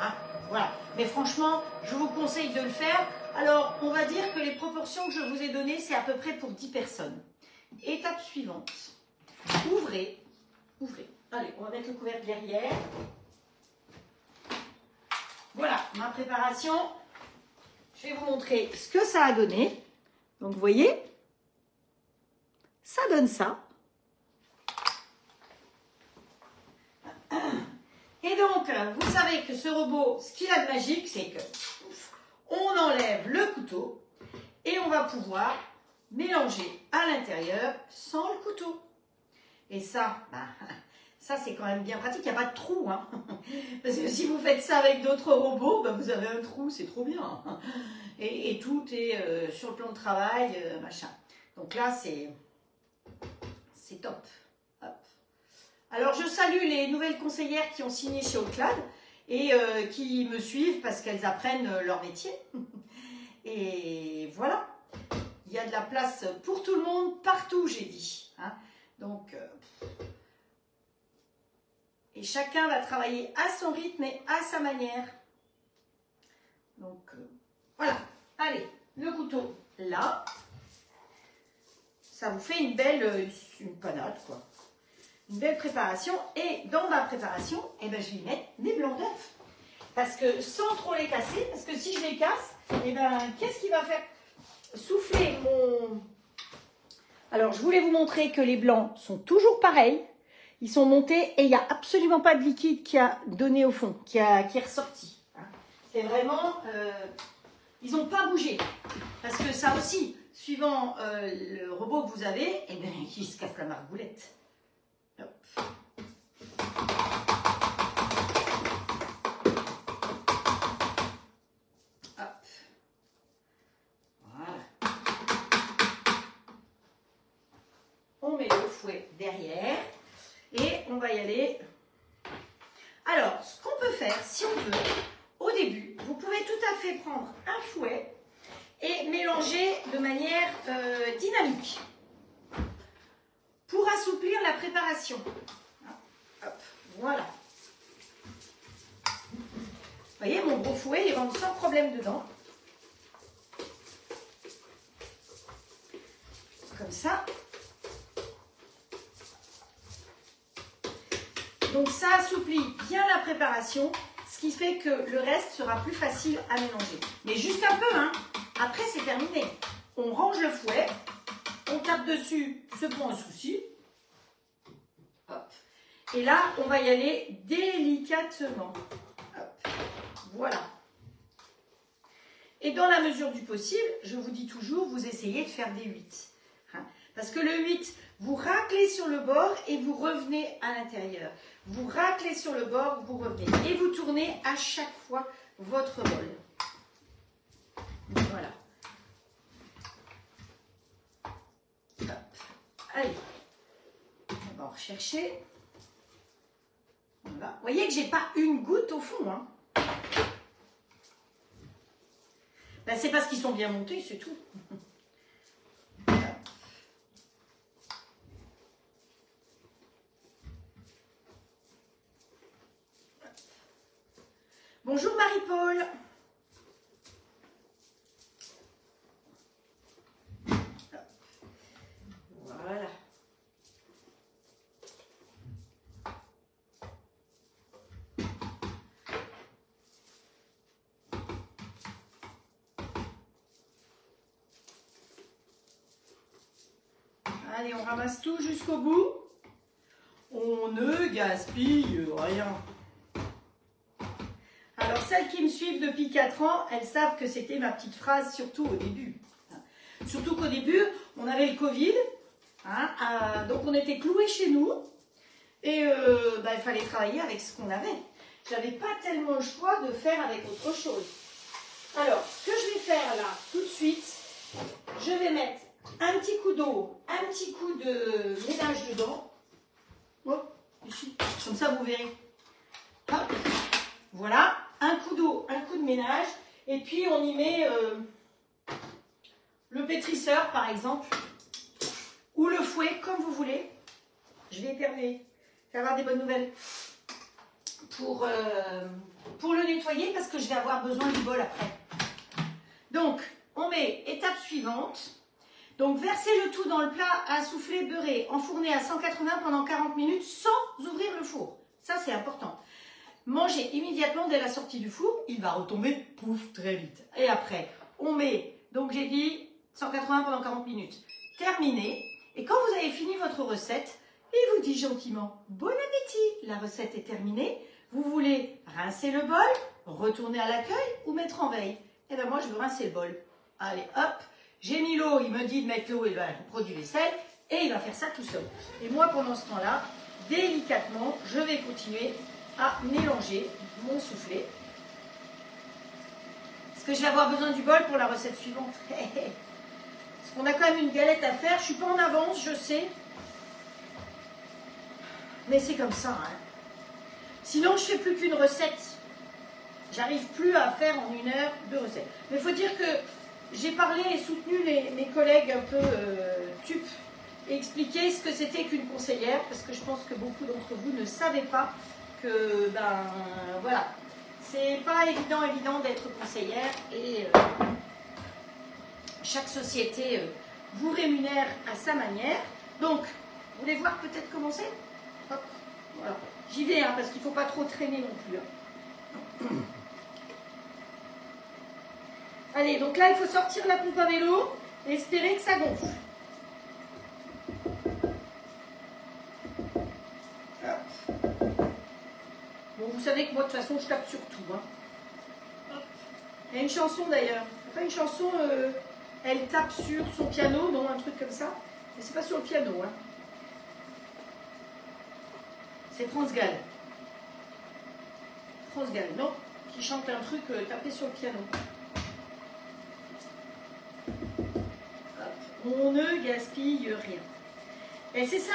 hein, voilà. Mais franchement, je vous conseille de le faire. Alors, on va dire que les proportions que je vous ai données, c'est à peu près pour 10 personnes. Étape suivante. Ouvrez. Ouvrez. Allez, on va mettre le couvercle derrière. Voilà, ma préparation. Je vais vous montrer ce que ça a donné. Donc, vous voyez, ça donne ça. Et donc, vous savez que ce robot, ce qu'il a de magique, c'est que on enlève le couteau et on va pouvoir mélanger à l'intérieur sans le couteau. Et ça, ça c'est quand même bien pratique, il n'y a pas de trou. Hein. Parce que si vous faites ça avec d'autres robots, vous avez un trou, c'est trop bien. Et tout est sur le plan de travail, machin. Donc là, c'est top. Hop. Alors, je salue les nouvelles conseillères qui ont signé chez Auclad et qui me suivent parce qu'elles apprennent leur métier. Et voilà, il y a de la place pour tout le monde, partout, j'ai dit. Hein. Donc, et chacun va travailler à son rythme et à sa manière. Donc, voilà. Allez, le couteau là. Ça vous fait une belle panade, quoi. Une belle préparation. Et dans ma préparation, je vais mettre mes blancs d'œufs. Parce que sans trop les casser, parce que si je les casse, qu'est-ce qui va faire souffler mon... Alors, je voulais vous montrer que les blancs sont toujours pareils. Ils sont montés et il n'y a absolument pas de liquide qui a donné au fond, qui est ressorti. C'est vraiment... ils n'ont pas bougé. Parce que ça aussi, suivant le robot que vous avez, il se casse la margoulette. Hop. Hop. Voilà. On met le fouet derrière et on va y aller. Alors, ce qu'on peut faire, si on veut, au début, vous pouvez tout à fait prendre un fouet et mélanger de manière dynamique pour assouplir la préparation. Hop, voilà. Vous voyez, mon gros fouet, il rentre sans problème dedans. Comme ça. Donc ça assouplit bien la préparation, ce qui fait que le reste sera plus facile à mélanger. Mais juste un peu, hein. Après c'est terminé. On range le fouet, on tape dessus, c'est pas un souci. Hop. Et là, on va y aller délicatement. Hop. Voilà. Et dans la mesure du possible, je vous dis toujours, vous essayez de faire des 8. Hein. Parce que le 8, vous raclez sur le bord et vous revenez à l'intérieur. Vous raclez sur le bord, vous revenez. Et vous tournez à chaque fois votre bol. Voilà. Hop. Allez. On va en rechercher. Voilà. Vous voyez que j'ai pas une goutte au fond. Hein. C'est parce qu'ils sont bien montés, c'est tout. Bonjour Marie-Paul. Voilà. Allez, on ramasse tout jusqu'au bout. On ne gaspille rien. Alors, celles qui me suivent depuis 4 ans, elles savent que c'était ma petite phrase, surtout au début. Surtout qu'au début, on avait le Covid, hein, donc on était cloués chez nous, et il fallait travailler avec ce qu'on avait. Je n'avais pas tellement le choix de faire avec autre chose. Alors, ce que je vais faire là, tout de suite, je vais mettre un petit coup d'eau, un petit coup de ménage dedans. Hop, ici, comme ça vous verrez. Hop, voilà. Un coup d'eau, un coup de ménage, et puis on y met le pétrisseur par exemple, ou le fouet, comme vous voulez. Je vais éternuer, faire avoir des bonnes nouvelles pour le nettoyer parce que je vais avoir besoin du bol après. Donc, on met étape suivante. Donc, versez le tout dans le plat à souffler, beurré, enfourné à 180 pendant 40 minutes sans ouvrir le four. Ça, c'est important. Mangez immédiatement dès la sortie du four, il va retomber, pouf, très vite. Et après, on met, donc j'ai dit 180 pendant 40 minutes. Terminé. Et quand vous avez fini votre recette, il vous dit gentiment, bon appétit, la recette est terminée. Vous voulez rincer le bol, retourner à l'accueil ou mettre en veille? Eh bien moi je veux rincer le bol. Allez hop, j'ai mis l'eau, il me dit de mettre l'eau et le produit vaisselle et il va faire ça tout seul. Et moi pendant ce temps-là, délicatement, je vais continuer à mélanger mon soufflé. Est-ce que je vais avoir besoin du bol pour la recette suivante? Parce qu'on a quand même une galette à faire, je ne suis pas en avance, je sais. Mais c'est comme ça. Hein. Sinon, je ne fais plus qu'une recette. J'arrive plus à faire en 1 heure 2 recettes. Mais il faut dire que j'ai parlé et soutenu mes collègues un peu TUP et expliqué ce que c'était qu'une conseillère, parce que je pense que beaucoup d'entre vous ne savaient pas que, ben voilà, c'est pas évident d'être conseillère et chaque société vous rémunère à sa manière. Donc, vous voulez voir peut-être commencer? Hop, voilà. J'y vais, hein, parce qu'il ne faut pas trop traîner non plus. Hein. Allez, donc là, il faut sortir la pompe à vélo et espérer que ça gonfle. Bon, vous savez que moi, de toute façon, je tape sur tout. Hein. Il y a une chanson d'ailleurs. Pas une chanson, elle tape sur son piano, non, un truc comme ça. Mais c'est pas sur le piano. Hein. C'est France Gall. France Gall, non, qui chante un truc tapé sur le piano. Hop. On ne gaspille rien. Et c'est ça.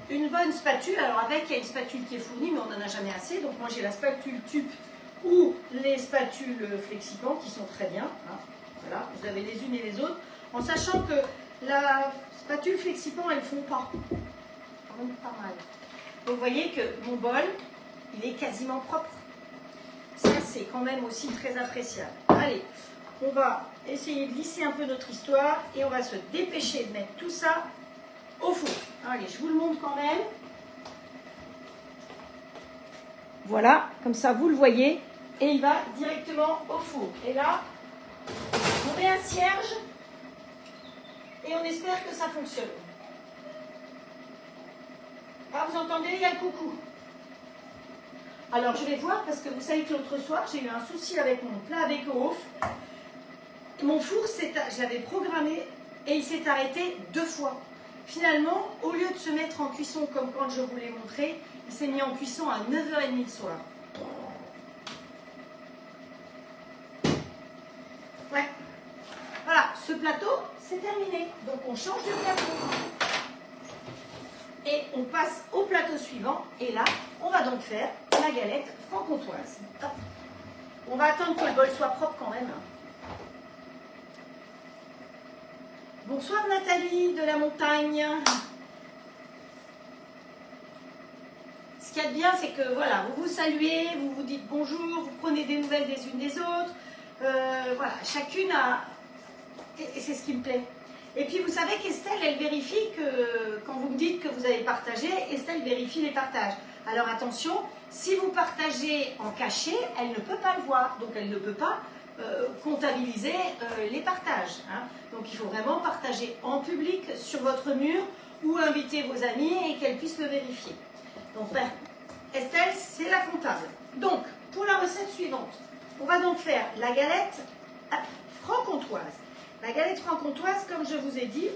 Une bonne spatule, alors avec, il y a une spatule qui est fournie, mais on n'en a jamais assez. Donc moi j'ai la spatule TUP ou les spatules Flexipant qui sont très bien. Hein. Voilà, vous avez les unes et les autres. En sachant que la spatule Flexipant, elles ne font pas. Quand même pas mal. Donc vous voyez que mon bol, il est quasiment propre. Ça, c'est quand même aussi très appréciable. Allez, on va essayer de lisser un peu notre histoire et on va se dépêcher de mettre tout ça au four. Allez, je vous le montre quand même. Voilà, comme ça vous le voyez. Et il va directement au four. Et là, on met un cierge et on espère que ça fonctionne. Ah, vous entendez, il y a le coucou. Alors, je vais voir, parce que vous savez que l'autre soir, j'ai eu un souci avec mon plat avec eau. Mon four, je l'avais programmé et il s'est arrêté 2 fois. Finalement, au lieu de se mettre en cuisson comme quand je vous l'ai montré, il s'est mis en cuisson à 9h30 le soir. Ouais. Voilà, ce plateau, c'est terminé. Donc, on change de plateau. Et on passe au plateau suivant. Et là, on va donc faire la galette franc-comtoise. On va attendre que le bol soit propre quand même. Bonsoir Nathalie de la montagne. Ce qu'il y a de bien, c'est que voilà, vous vous saluez, vous vous dites bonjour, vous prenez des nouvelles des unes des autres. Voilà, chacune a... Et c'est ce qui me plaît. Et puis vous savez qu'Estelle, elle vérifie que quand vous me dites que vous avez partagé, Estelle vérifie les partages. Alors attention, si vous partagez en cachet, elle ne peut pas le voir. Donc elle ne peut pas comptabiliser les partages. Hein. Donc il faut vraiment partager en public sur votre mur ou inviter vos amis et qu'elles puissent le vérifier. Donc Estelle, c'est la comptable. Donc pour la recette suivante, on va donc faire la galette franc-comtoise. La galette franc-comtoise, comme je vous ai dit,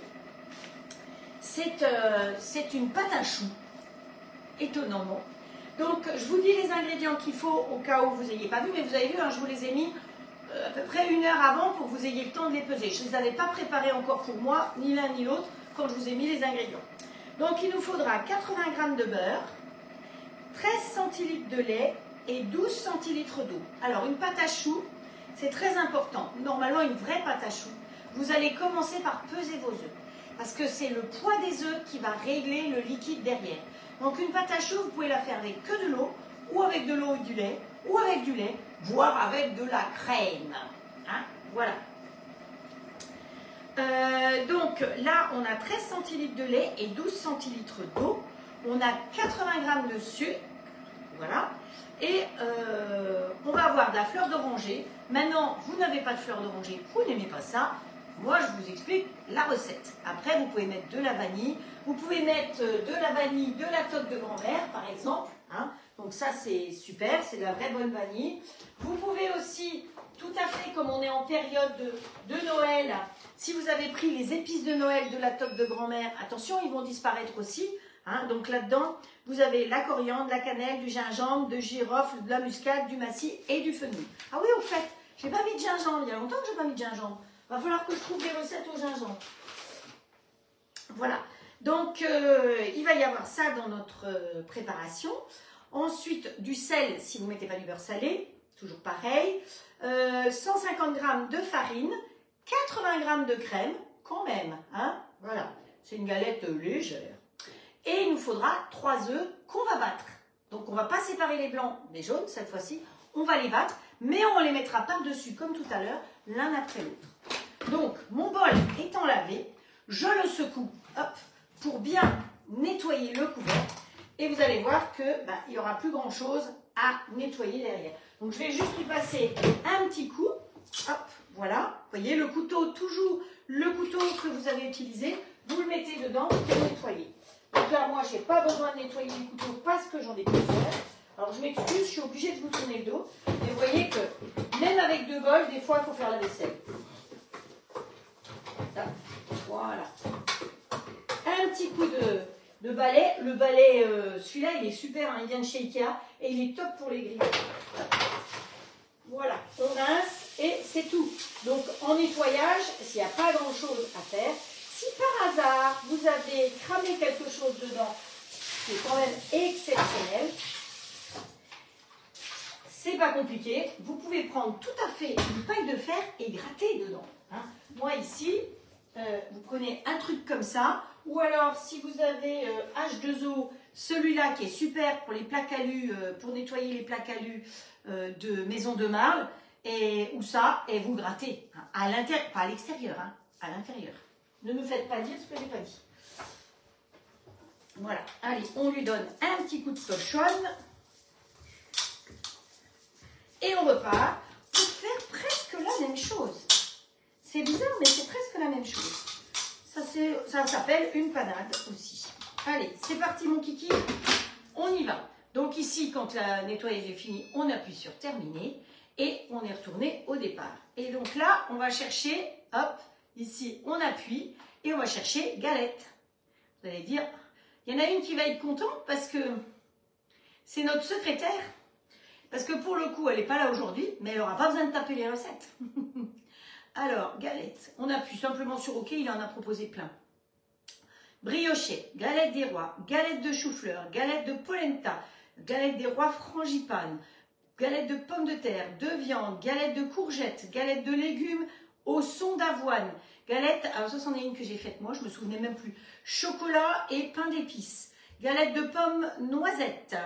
c'est une pâte à choux, étonnamment. Donc je vous dis les ingrédients qu'il faut au cas où vous n'ayez pas vu, mais vous avez vu, hein, je vous les ai mis à peu près 1 heure avant pour que vous ayez le temps de les peser. Je ne les avais pas préparés encore pour moi, ni l'un ni l'autre, quand je vous ai mis les ingrédients. Donc il nous faudra 80 g de beurre, 13 centilitres de lait et 12 centilitres d'eau. Alors une pâte à choux, c'est très important. Normalement une vraie pâte à choux, vous allez commencer par peser vos œufs. Parce que c'est le poids des œufs qui va régler le liquide derrière. Donc une pâte à choux, vous pouvez la faire avec que de l'eau, ou avec de l'eau et du lait, ou avec du lait, voire avec de la crème. Hein, voilà. Donc là, on a 13 centilitres de lait et 12 centilitres d'eau. On a 80 g de sucre. Voilà. Et on va avoir de la fleur d'oranger. Maintenant, vous n'avez pas de fleur d'oranger, vous n'aimez pas ça. Moi, je vous explique la recette. Après, vous pouvez mettre de la vanille. Vous pouvez mettre de la vanille, de la toque de grand-mère, par exemple. Hein. Donc ça, c'est super, c'est de la vraie bonne vanille. Vous pouvez aussi, tout à fait, comme on est en période de Noël, si vous avez pris les épices de Noël de la toque de grand-mère, attention, ils vont disparaître aussi. Hein. Donc là-dedans, vous avez la coriandre, la cannelle, du gingembre, de girofle, de la muscade, du massis et du fenouil. Ah oui, au fait, je n'ai pas mis de gingembre, il y a longtemps que je n'ai pas mis de gingembre. Il va falloir que je trouve des recettes au gingembre. Voilà, donc il va y avoir ça dans notre préparation. Ensuite, du sel, si vous ne mettez pas du beurre salé, toujours pareil. 150 g de farine, 80 g de crème, quand même. Hein, voilà, c'est une galette légère. Et il nous faudra 3 œufs qu'on va battre. Donc on ne va pas séparer les blancs des jaunes cette fois-ci, on va les battre, mais on les mettra par-dessus, comme tout à l'heure, l'un après l'autre. Donc mon bol étant lavé, je le secoue, hop, pour bien nettoyer le couvercle. Et vous allez voir qu'il n'y aura plus grand chose à nettoyer derrière. Donc je vais juste lui passer un petit coup. Hop, voilà. Vous voyez le couteau, toujours le couteau que vous avez utilisé, vous le mettez dedans pour nettoyer. Donc là, moi, je n'ai pas besoin de nettoyer le couteau parce que j'en ai plus besoin. Alors je m'excuse, je suis obligée de vous tourner le dos. Et vous voyez que même avec 2 bols, des fois, il faut faire la vaisselle. Ça, voilà. Un petit coup de balai. Le balai, celui-là, il est super, hein, il vient de chez Ikea et il est top pour les grilles. Voilà, on rince et c'est tout. Donc en nettoyage, s'il n'y a pas grand-chose à faire, si par hasard vous avez cramé quelque chose dedans, qui est quand même exceptionnel, c'est pas compliqué. Vous pouvez prendre tout à fait une paille de fer et gratter dedans. Hein. Moi ici, vous prenez un truc comme ça, ou alors si vous avez H2O, celui-là qui est super pour les plaques alu, pour nettoyer les plaques alu de maison de marle, ou ça, et vous grattez hein, à l'intérieur, pas à l'extérieur, hein, à l'intérieur. Ne me faites pas dire ce que je n'ai pas dit. Voilà, allez, on lui donne un petit coup de cochonne et on repart pour faire presque la même chose. C'est bizarre, mais c'est presque la même chose. Ça s'appelle une panade aussi. Allez, c'est parti mon kiki, on y va. Donc ici, quand le nettoyage est fini, on appuie sur terminer et on est retourné au départ. Et donc là, on va chercher, hop, ici, on appuie et on va chercher galette. Vous allez dire, il y en a une qui va être contente parce que c'est notre secrétaire. Parce que pour le coup, elle n'est pas là aujourd'hui, mais elle n'aura pas besoin de taper les recettes. Alors, galette, on appuie simplement sur OK, il en a proposé plein. Brioché, galette des rois, galette de chou-fleur, galette de polenta, galette des rois frangipane, galette de pommes de terre, de viande, galette de courgettes, galette de légumes au son d'avoine, galette, alors ça c'en est une que j'ai faite moi, je me souvenais même plus, chocolat et pain d'épices, galette de pommes noisettes,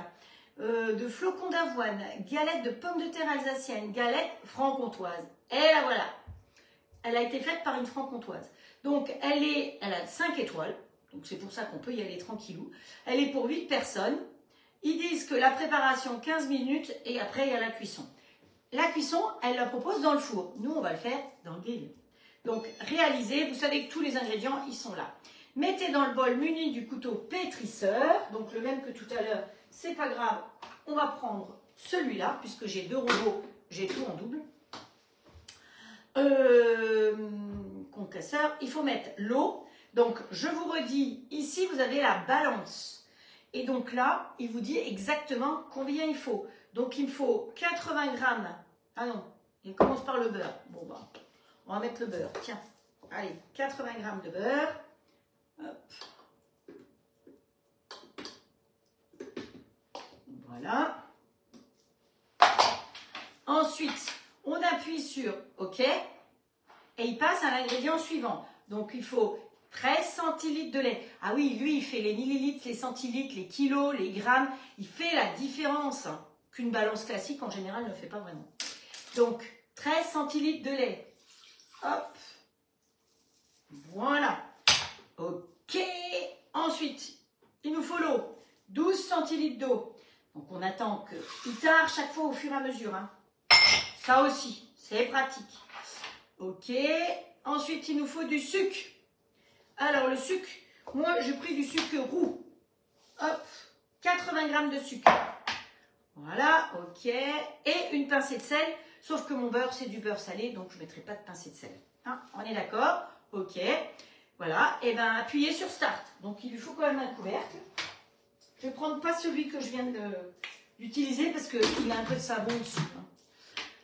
de flocons d'avoine, galette de pommes de terre alsacienne, galette franc-comtoise. Et la voilà, elle a été faite par une franc-comtoise. Donc elle a 5 étoiles, donc c'est pour ça qu'on peut y aller tranquillou. Elle est pour 8 personnes. Ils disent que la préparation 15 minutes et après il y a la cuisson. La cuisson, elle la propose dans le four. Nous, on va le faire dans le grill. Donc réalisez, vous savez que tous les ingrédients, ils sont là. Mettez dans le bol muni du couteau pétrisseur, donc le même que tout à l'heure, c'est pas grave. On va prendre celui-là, puisque j'ai 2 robots, j'ai tout en double. Concasseur, il faut mettre l'eau. Donc je vous redis, ici vous avez la balance. Et donc là, il vous dit exactement combien il faut. Donc il me faut 80 grammes. Ah non, il commence par le beurre. Bon bah, on va mettre le beurre. Tiens, allez, 80 grammes de beurre. Hop. Voilà. Ensuite, on appuie sur OK et il passe à l'ingrédient suivant. Donc il faut 13 centilitres de lait. Ah oui, lui, il fait les millilitres, les centilitres, les kilos, les grammes. Il fait la différence qu'une balance classique, en général, ne fait pas vraiment. Donc, 13 centilitres de lait. Hop. Voilà. OK. Ensuite, il nous faut l'eau. 12 centilitres d'eau. Donc, on attend qu'il tard chaque fois au fur et à mesure. Hein. Ça aussi, c'est pratique. OK. Ensuite, il nous faut du sucre. Alors, le sucre, moi, j'ai pris du sucre roux. Hop. 80 g de sucre. Voilà, ok. Et une pincée de sel, sauf que mon beurre, c'est du beurre salé, donc je ne mettrai pas de pincée de sel. Hein, on est d'accord? Ok. Voilà, et bien appuyez sur Start. Donc il lui faut quand même un couvercle. Je ne vais prendre pas celui que je viens d'utiliser parce qu'il a un peu de savon dessus. Hein.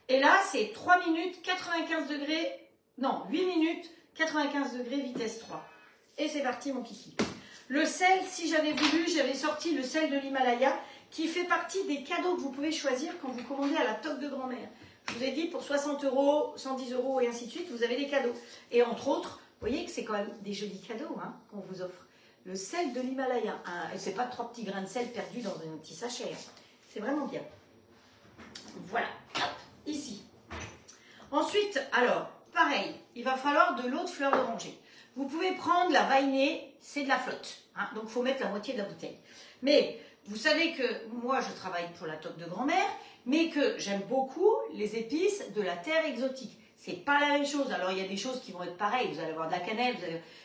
Et là, c'est 3 minutes, 95 degrés, non, 8 minutes, 95 degrés, vitesse 3. Et c'est parti, mon kiki. Le sel, si j'avais voulu, j'avais sorti le sel de l'Himalaya qui fait partie des cadeaux que vous pouvez choisir quand vous commandez à la toque de grand-mère. Je vous ai dit, pour 60 €, 110 € et ainsi de suite, vous avez des cadeaux. Et entre autres, vous voyez que c'est quand même des jolis cadeaux hein, qu'on vous offre. Le sel de l'Himalaya. Hein, et ce n'est pas 3 petits grains de sel perdus dans un petit sachet. Hein. C'est vraiment bien. Voilà. Hop, ici. Ensuite, alors, pareil, il va falloir de l'eau de fleur d'oranger. Vous pouvez prendre la vainée, c'est de la flotte. Hein, donc, il faut mettre la moitié de la bouteille. Mais, vous savez que moi, je travaille pour la toque de grand-mère, mais que j'aime beaucoup les épices de la terre exotique. C'est pas la même chose. Alors, il y a des choses qui vont être pareilles. Vous allez avoir de la cannelle,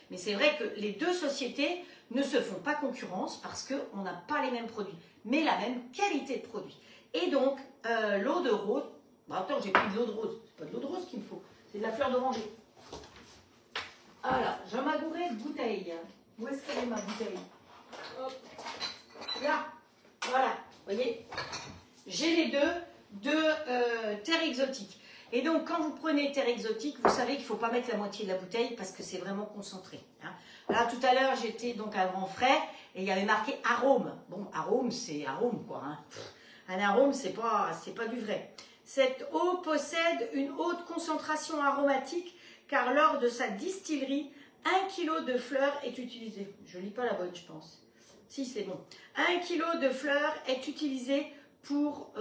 mais c'est vrai que les deux sociétés ne se font pas concurrence parce qu'on n'a pas les mêmes produits, mais la même qualité de produit. Et donc, l'eau de rose, bon, attends, j'ai pris de l'eau de rose. C'est pas de l'eau de rose qu'il me faut, c'est de la fleur d'oranger. Alors, je m'agourais de bouteille. Où est-ce qu'elle est ma bouteille? Hop. Là, voilà, vous voyez, j'ai les deux de terre exotique. Et donc, quand vous prenez terre exotique, vous savez qu'il ne faut pas mettre la moitié de la bouteille parce que c'est vraiment concentré. Hein. Là, tout à l'heure, j'étais donc à Grand Frais et il y avait marqué arôme. Bon, arôme, c'est arôme, quoi. Hein. Un arôme, c'est pas du vrai. Cette eau possède une haute concentration aromatique car lors de sa distillerie, 1 kg de fleurs est utilisé. Je ne lis pas la bonne, je pense. Si, c'est bon. 1 kg de fleurs est utilisé pour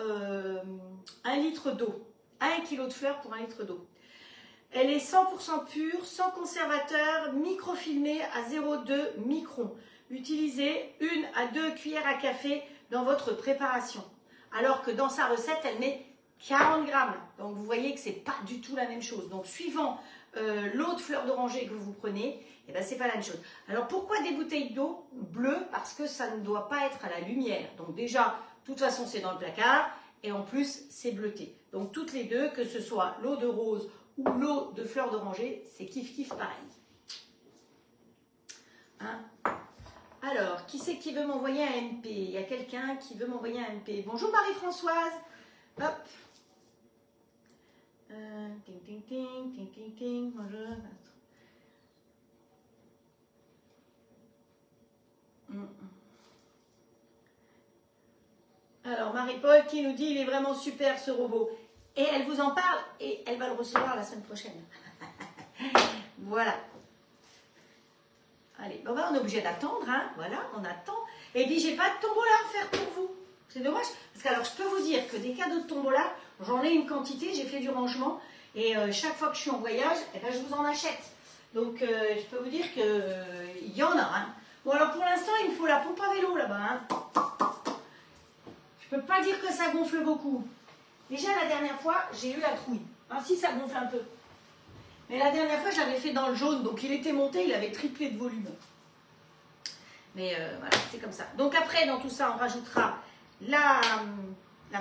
1 litre d'eau. 1 kg de fleurs pour 1 litre d'eau. Elle est 100% pure, sans conservateur, microfilmée à 0,2 microns. Utilisez 1 à 2 cuillères à café dans votre préparation. Alors que dans sa recette, elle met 40 grammes. Donc vous voyez que ce n'est pas du tout la même chose. Donc suivant l'eau de fleur d'oranger que vous prenez, eh ben, ce n'est pas la même chose. Alors pourquoi des bouteilles d'eau bleues? Parce que ça ne doit pas être à la lumière. Donc déjà, de toute façon, c'est dans le placard. Et en plus, c'est bleuté. Donc, toutes les deux, que ce soit l'eau de rose ou l'eau de fleur d'oranger, c'est kiff-kiff pareil. Hein? Alors, qui c'est qui veut m'envoyer un MP? Il y a quelqu'un qui veut m'envoyer un MP. Bonjour Marie-Françoise. Hop. Ting, ting, ting, ting, ting, ting. Bonjour. Alors, Marie-Paul qui nous dit il est vraiment super ce robot. Et elle vous en parle et elle va le recevoir la semaine prochaine. Voilà. Allez, bon, ben, on est obligé d'attendre. Hein. Voilà, on attend. Et puis, j'ai pas de tombola à faire pour vous. C'est dommage. Parce que, alors, je peux vous dire que des cadeaux de tombola, j'en ai une quantité, j'ai fait du rangement. Et chaque fois que je suis en voyage, eh ben, je vous en achète. Donc, je peux vous dire qu'il y en a. Hein. Bon, alors, pour l'instant, il me faut la pompe à vélo là-bas. Hein. Je ne peux pas dire que ça gonfle beaucoup. Déjà, la dernière fois, j'ai eu la trouille. Ah si, ça gonfle un peu. Mais la dernière fois, je l'avais fait dans le jaune. Donc, il était monté, il avait triplé de volume. Mais voilà, c'est comme ça. Donc, après, dans tout ça, on rajoutera la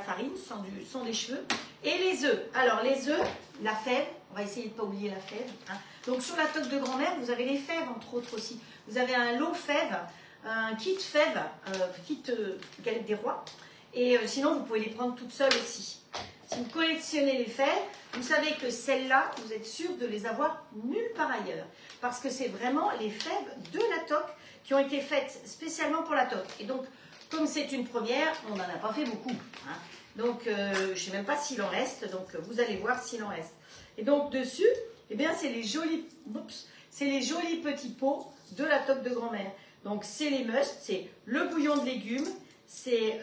farine, sans des cheveux. Et les œufs. Alors, les œufs, la fève. On va essayer de ne pas oublier la fève. Hein. Donc, sur la toque de grand-mère, vous avez les fèves, entre autres aussi. Vous avez un lot fève, un kit fève, kit galette des rois. Et sinon, vous pouvez les prendre toutes seules aussi. Si vous collectionnez les fèves, vous savez que celles-là, vous êtes sûr de les avoir nulle part ailleurs. Parce que c'est vraiment les fèves de la toque qui ont été faites spécialement pour la toque. Et donc, comme c'est une première, on n'en a pas fait beaucoup. Hein. Donc, je ne sais même pas s'il en reste. Donc, vous allez voir s'il en reste. Et donc, dessus, eh bien, c'est les jolis petits pots de la toque de grand-mère. Donc, c'est les musts, c'est le bouillon de légumes, c'est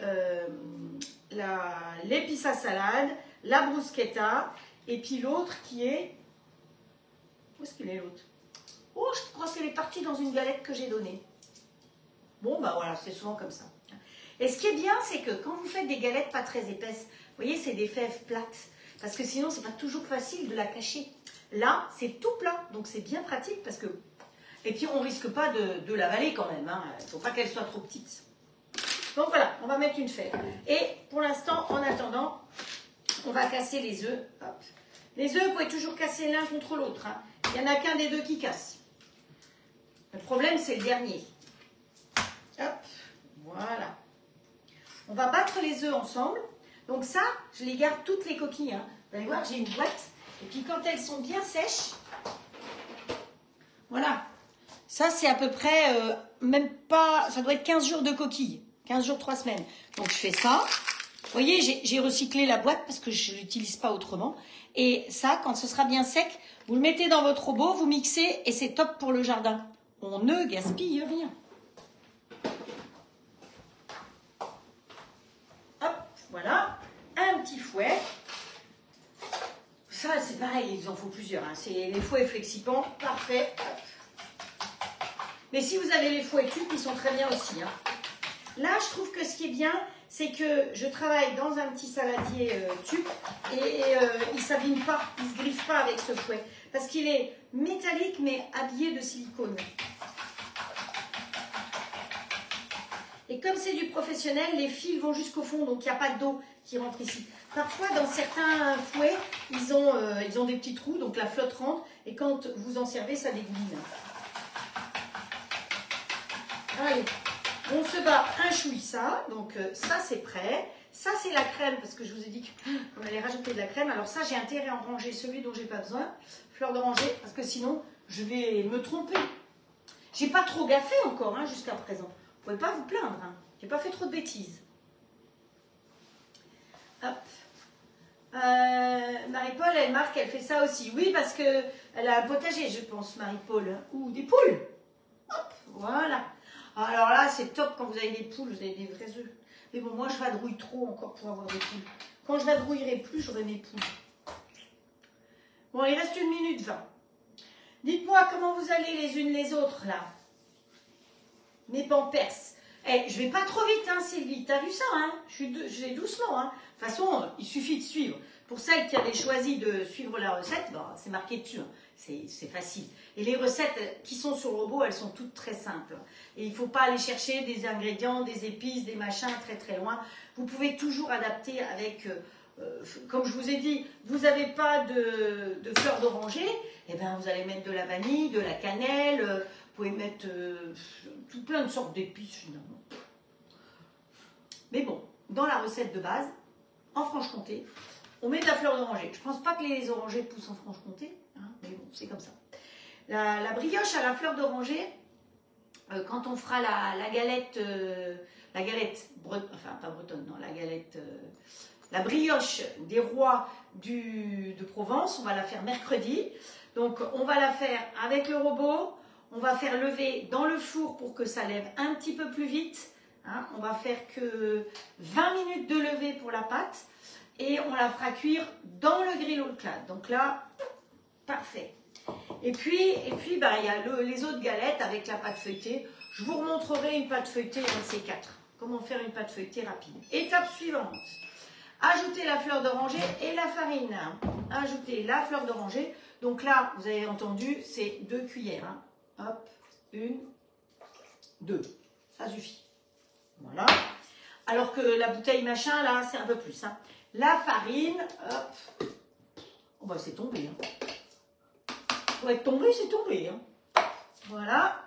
l'épice à salade, la bruschetta, et puis l'autre qui est... Où est-ce qu'il est l'autre? Oh, je crois qu'elle est partie dans une galette que j'ai donnée. Bon, bah voilà, c'est souvent comme ça. Et ce qui est bien, c'est que quand vous faites des galettes pas très épaisses, vous voyez, c'est des fèves plates, parce que sinon, c'est pas toujours facile de la cacher. Là, c'est tout plat, donc c'est bien pratique, parce que... Et puis, on risque pas de l'avaler quand même, hein. Il ne faut pas qu'elle soit trop petite. Donc voilà, on va mettre une fève. Et pour l'instant, en attendant, on va casser les œufs. Hop. Les œufs, vous pouvez toujours casser l'un contre l'autre. Hein. Il n'y en a qu'un des deux qui casse. Le problème, c'est le dernier. Hop, voilà. On va battre les œufs ensemble. Donc ça, je les garde toutes les coquilles. Hein. Vous allez voir, j'ai une boîte. Et puis quand elles sont bien sèches, voilà. Ça, c'est à peu près, même pas, ça doit être 15 jours de coquilles. 15 jours, 3 semaines. Donc je fais ça. Vous voyez, j'ai recyclé la boîte parce que je ne l'utilise pas autrement. Et ça, quand ce sera bien sec, vous le mettez dans votre robot, vous mixez et c'est top pour le jardin. On ne gaspille rien. Hop, voilà. Un petit fouet. Ça, c'est pareil, il en faut plusieurs. Hein. C'est les fouets flexipants, parfait. Hop. Mais si vous avez les fouets tubes, ils sont très bien aussi. Hein. Là, je trouve que ce qui est bien, c'est que je travaille dans un petit saladier tube et il ne s'abîme pas, il ne se griffe pas avec ce fouet. Parce qu'il est métallique mais habillé de silicone. Et comme c'est du professionnel, les fils vont jusqu'au fond, donc il n'y a pas d'eau qui rentre ici. Parfois, dans certains fouets, ils ont des petits trous, donc la flotte rentre, et quand vous en servez, ça dégouline. Allez, on se bat un chouï ça, donc ça c'est prêt. Ça c'est la crème, parce que je vous ai dit qu'on allait rajouter de la crème. Alors ça, j'ai intérêt à en ranger celui dont j'ai pas besoin, fleur d'oranger, parce que sinon, je vais me tromper. J'ai pas trop gaffé encore hein, jusqu'à présent. Vous pouvez pas vous plaindre, hein. J'ai pas fait trop de bêtises. Hop. Marie-Paul, elle marque, elle fait ça aussi. Oui, parce que elle a un potager, je pense, Marie-Paul. Ou des poules. Hop, voilà. Alors là, c'est top quand vous avez des poules, vous avez des vrais œufs. Mais bon, moi, je vadrouille trop encore pour avoir des poules. Quand je vadrouillerai plus, j'aurai mes poules. Bon, il reste 1 minute 20. Dites-moi comment vous allez les unes les autres, là. Mes pampers. Eh, je vais pas trop vite, hein, Sylvie. T'as vu ça, hein? Je vais doucement, hein. De toute façon, il suffit de suivre. Pour celles qui avaient choisi de suivre la recette, bon, c'est marqué dessus. Hein. C'est facile. Et les recettes qui sont sur le robot, elles sont toutes très simples. Et il ne faut pas aller chercher des ingrédients, des épices, des machins très très loin. Vous pouvez toujours adapter avec, comme je vous ai dit, vous n'avez pas de fleurs d'oranger, eh ben vous allez mettre de la vanille, de la cannelle, vous pouvez mettre tout plein de sortes d'épices finalement. Mais bon, dans la recette de base, en Franche-Comté, on met de la fleur d'oranger. Je ne pense pas que les orangers poussent en Franche-Comté, hein, mais bon, c'est comme ça. La brioche à la fleur d'oranger, quand on fera la galette, enfin pas bretonne, non, la galette, la brioche des rois de Provence, on va la faire mercredi. Donc on va la faire avec le robot, on va faire lever dans le four pour que ça lève un petit peu plus vite. Hein, on va faire que 20 minutes de levée pour la pâte et on la fera cuire dans le grill au clad. Donc là, parfait. Et puis bah, il y a les autres galettes avec la pâte feuilletée. Je vous remontrerai une pâte feuilletée dans C4. Comment faire une pâte feuilletée rapide. Étape suivante. Ajoutez la fleur d'oranger et la farine. Ajoutez la fleur d'oranger. Donc là, vous avez entendu, c'est 2 cuillères. Hein. Hop, 1, 2. Ça suffit. Voilà. Alors que la bouteille machin, là, c'est un peu plus. Hein. La farine, hop. Oh bah c'est tombé. Hein. Pour être tombé, c'est tombé. Hein. Voilà.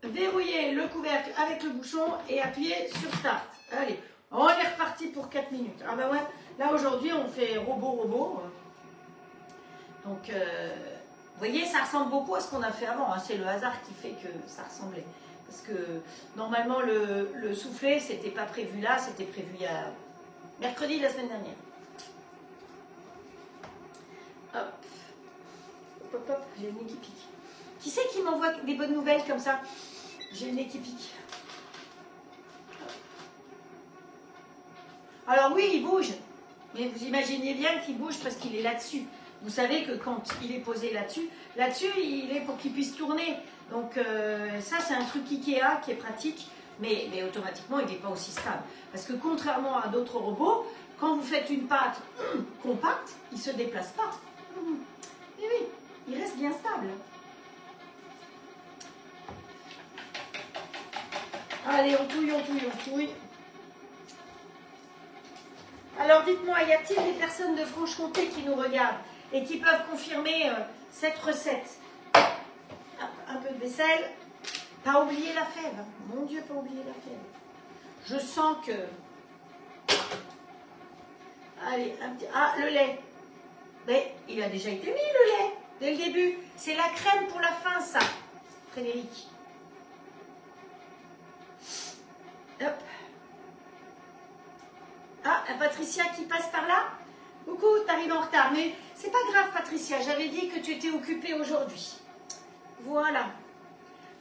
Verrouillez le couvercle avec le bouchon et appuyez sur Start. Allez, on est reparti pour 4 minutes. Ah bah ouais, là aujourd'hui, on fait robot. Donc, vous voyez, ça ressemble beaucoup à ce qu'on a fait avant. Hein. C'est le hasard qui fait que ça ressemblait. Parce que normalement, le soufflé, c'était pas prévu là, c'était prévu il y a mercredi de la semaine dernière. Hop. Hop, hop, hop, j'ai le nez qui pique. Qui c'est qui m'envoie des bonnes nouvelles comme ça? J'ai le nez qui pique. Alors oui, il bouge. Mais vous imaginez bien qu'il bouge parce qu'il est là-dessus. Vous savez que quand il est posé là-dessus, il est pour qu'il puisse tourner. Donc ça, c'est un truc Ikea qui est pratique, mais automatiquement, il n'est pas aussi stable. Parce que contrairement à d'autres robots, quand vous faites une pâte compacte, il ne se déplace pas. Et oui, il reste bien stable. Allez, on touille, on touille, on touille. Alors dites-moi, y a-t-il des personnes de Franche-Comté qui nous regardent et qui peuvent confirmer cette recette? Un peu de vaisselle. Pas oublier la fève. Mon Dieu, pas oublier la fève. Je sens que... Allez, un petit... Ah, le lait. Mais il a déjà été mis, le lait, dès le début. C'est la crème pour la fin, ça, Frédéric. Hop. Ah, Patricia qui passe par là. Coucou, t'arrives en retard. Mais c'est pas grave, Patricia. J'avais dit que tu étais occupée aujourd'hui. Voilà.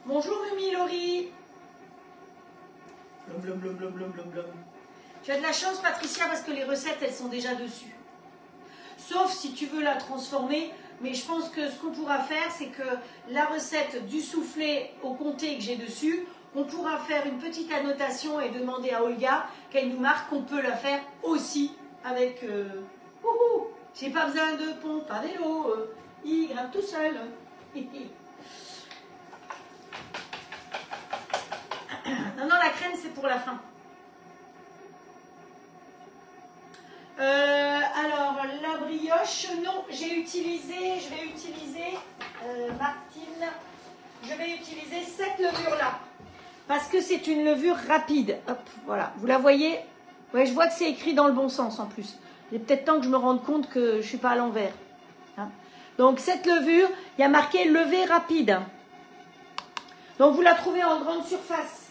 Bonjour, Mumi Laurie. Blum, blum, blum, blum, blum, blum, blum. Tu as de la chance, Patricia, parce que les recettes, elles sont déjà dessus. Sauf si tu veux la transformer. Mais je pense que ce qu'on pourra faire, c'est que la recette du soufflé au comté que j'ai dessus, on pourra faire une petite annotation et demander à Olga qu'elle nous marque qu'on peut la faire aussi avec... j'ai pas besoin de pompe à vélo, il grimpe tout seul. Non, non, la crème, c'est pour la fin. Alors, la brioche, non, je vais utiliser, Martine, je vais utiliser cette levure-là. Parce que c'est une levure rapide. Hop, voilà, vous la voyez? Ouais, je vois que c'est écrit dans le bon sens en plus. Il est peut-être temps que je me rende compte que je ne suis pas à l'envers. Hein? Donc, cette levure, il y a marqué levée rapide. Donc, vous la trouvez en grande surface.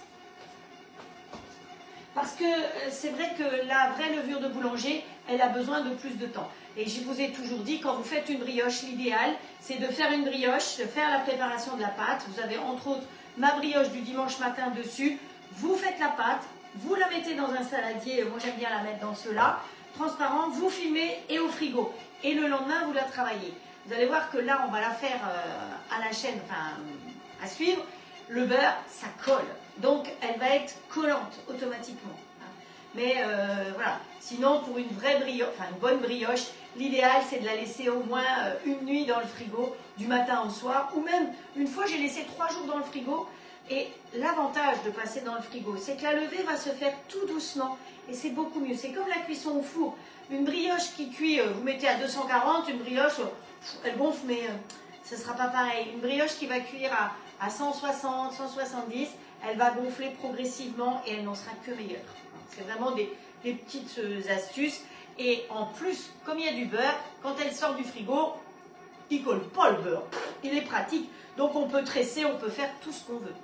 Parce que c'est vrai que la vraie levure de boulanger, elle a besoin de plus de temps. Et je vous ai toujours dit, quand vous faites une brioche, l'idéal, c'est de faire une brioche, de faire la préparation de la pâte. Vous avez entre autres ma brioche du dimanche matin dessus. Vous faites la pâte, vous la mettez dans un saladier, moi j'aime bien la mettre dans ceux-là, transparent, vous filmez et au frigo. Et le lendemain, vous la travaillez. Vous allez voir que là, on va la faire à la chaîne, enfin à suivre. Le beurre, ça colle. Donc, elle va être collante automatiquement. Mais voilà, sinon pour une vraie brioche, enfin une bonne brioche, l'idéal c'est de la laisser au moins une nuit dans le frigo, du matin au soir, ou même une fois j'ai laissé 3 jours dans le frigo. Et l'avantage de passer dans le frigo, c'est que la levée va se faire tout doucement et c'est beaucoup mieux. C'est comme la cuisson au four. Une brioche qui cuit, vous mettez à 240, une brioche, elle gonfle, mais ce ne sera pas pareil. Une brioche qui va cuire à 160, 170, elle va gonfler progressivement et elle n'en sera que meilleure. C'est vraiment des petites astuces. Et en plus, comme il y a du beurre, quand elle sort du frigo, il ne colle pas le beurre. Il est pratique. Donc on peut tresser, on peut faire tout ce qu'on veut.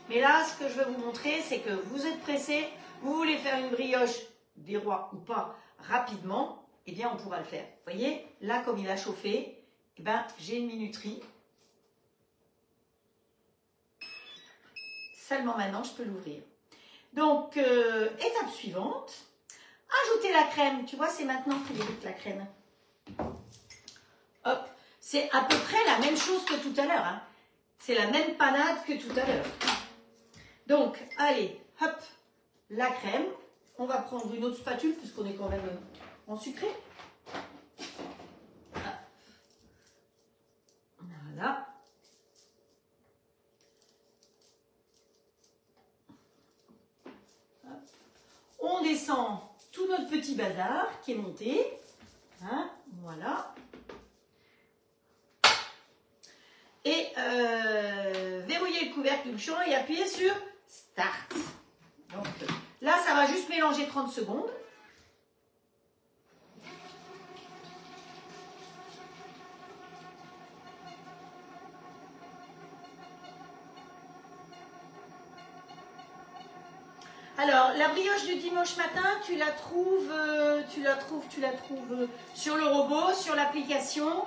Mais là, ce que je veux vous montrer, c'est que vous êtes pressé, vous voulez faire une brioche, des rois ou pas, rapidement, eh bien on pourra le faire. Vous voyez, là comme il a chauffé, eh ben, j'ai une minuterie. Seulement maintenant, je peux l'ouvrir. Donc, étape suivante, ajouter la crème. Tu vois, c'est maintenant, Frédéric, la crème. Hop, c'est à peu près la même chose que tout à l'heure. Hein. C'est la même panade que tout à l'heure. Donc, allez, hop, la crème. On va prendre une autre spatule, puisqu'on est quand même en sucré. Voilà. On descend tout notre petit bazar qui est monté. Hein, voilà. Et verrouiller le couvercle du bouchon et appuyer sur Start. Donc, là, ça va juste mélanger 30 secondes. Alors, la brioche du dimanche matin, tu la trouves sur le robot, sur l'application.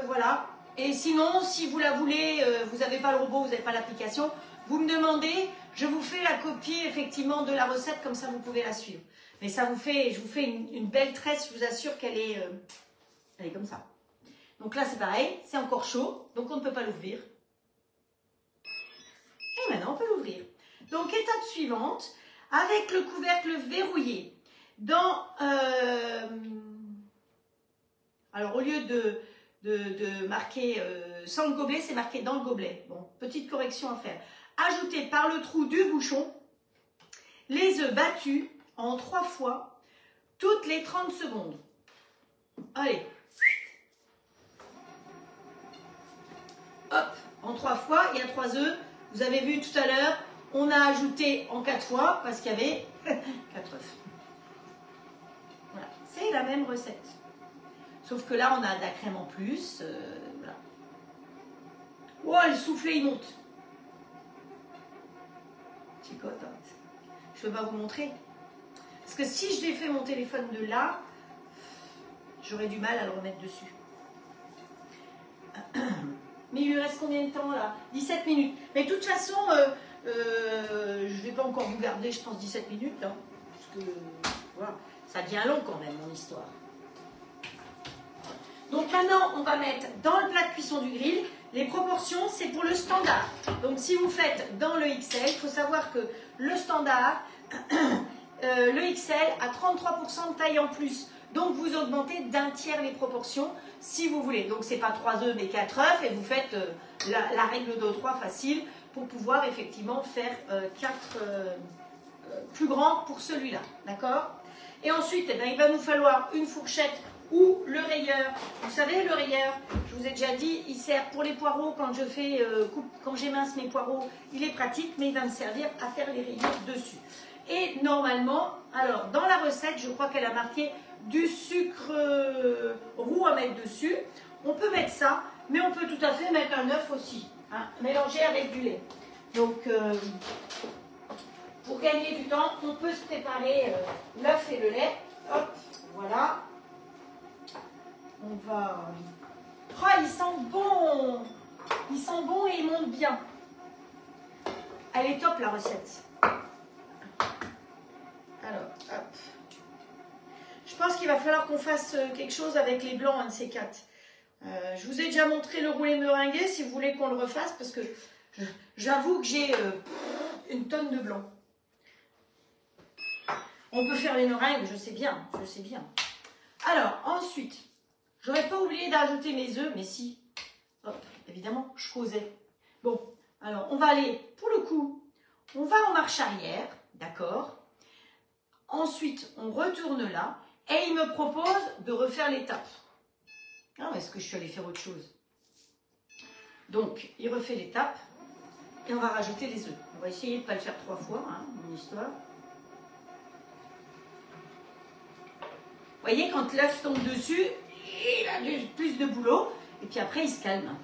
Voilà. Et sinon, si vous la voulez, vous n'avez pas le robot, vous n'avez pas l'application, vous me demandez, je vous fais la copie effectivement de la recette, comme ça vous pouvez la suivre. Mais ça vous fait, je vous fais une belle tresse, je vous assure qu'elle est, elle est comme ça. Donc là, c'est pareil, c'est encore chaud, donc on ne peut pas l'ouvrir. Et maintenant, on peut l'ouvrir. Donc, étape suivante, avec le couvercle verrouillé, dans, alors au lieu de marquer sans le gobelet, c'est marqué dans le gobelet. Bon, petite correction à faire. ajouter par le trou du bouchon les œufs battus en 3 fois toutes les 30 secondes. Allez. Hop, en 3 fois, il y a 3 œufs. Vous avez vu tout à l'heure, on a ajouté en 4 fois parce qu'il y avait 4 œufs. Voilà, c'est la même recette. Sauf que là, on a de la crème en plus. Voilà. Oh, le soufflet, il monte. Chicote, hein. Je ne peux pas vous montrer. Parce que si je défais mon téléphone de là, j'aurais du mal à le remettre dessus. Mais il lui reste combien de temps là? 17 minutes. Mais de toute façon, je ne vais pas encore vous garder, je pense, 17 minutes. Hein, parce que voilà, ça devient long quand même, mon histoire. Donc maintenant, on va mettre dans le plat de cuisson du grill. Les proportions, c'est pour le standard. Donc si vous faites dans le XL, il faut savoir que le standard, le XL a 33% de taille en plus. Donc vous augmentez d'un tiers les proportions si vous voulez. Donc c'est pas 3 œufs mais 4 œufs et vous faites la règle de 3 facile pour pouvoir effectivement faire 4 plus grands pour celui-là. D'accord? Et ensuite, eh bien, il va nous falloir une fourchette ou le rayeur. Vous savez, le rayeur, je vous ai déjà dit, il sert pour les poireaux quand je fais quand j'émince mes poireaux, il est pratique, mais il va me servir à faire les rayures dessus. Et normalement, alors dans la recette, je crois qu'elle a marqué du sucre roux à mettre dessus. On peut mettre ça, mais on peut tout à fait mettre un œuf aussi, hein, mélangé avec du lait. Donc, pour gagner du temps, on peut se préparer l'œuf et le lait. Hop, voilà. On va... Oh, il sent bon! Il sent bon et il monte bien. Elle est top, la recette. Alors, hop. Je pense qu'il va falloir qu'on fasse quelque chose avec les blancs, un de ces 4. Je vous ai déjà montré le roulé meringué, si vous voulez qu'on le refasse, parce que j'avoue que j'ai une tonne de blanc. On peut faire les meringues, je sais bien, je sais bien. Alors, ensuite... J'aurais pas oublié d'ajouter mes œufs, mais si. Hop, évidemment, je causais. Bon, alors on va aller, pour le coup, on va en marche arrière, d'accord. Ensuite, on retourne là, et il me propose de refaire l'étape. Ah, est-ce que je suis allée faire autre chose? Donc, il refait l'étape, et on va rajouter les œufs. On va essayer de ne pas le faire 3 fois, hein, mon histoire. Vous voyez, quand l'œuf tombe dessus, il a plus de boulot et puis après il se calme.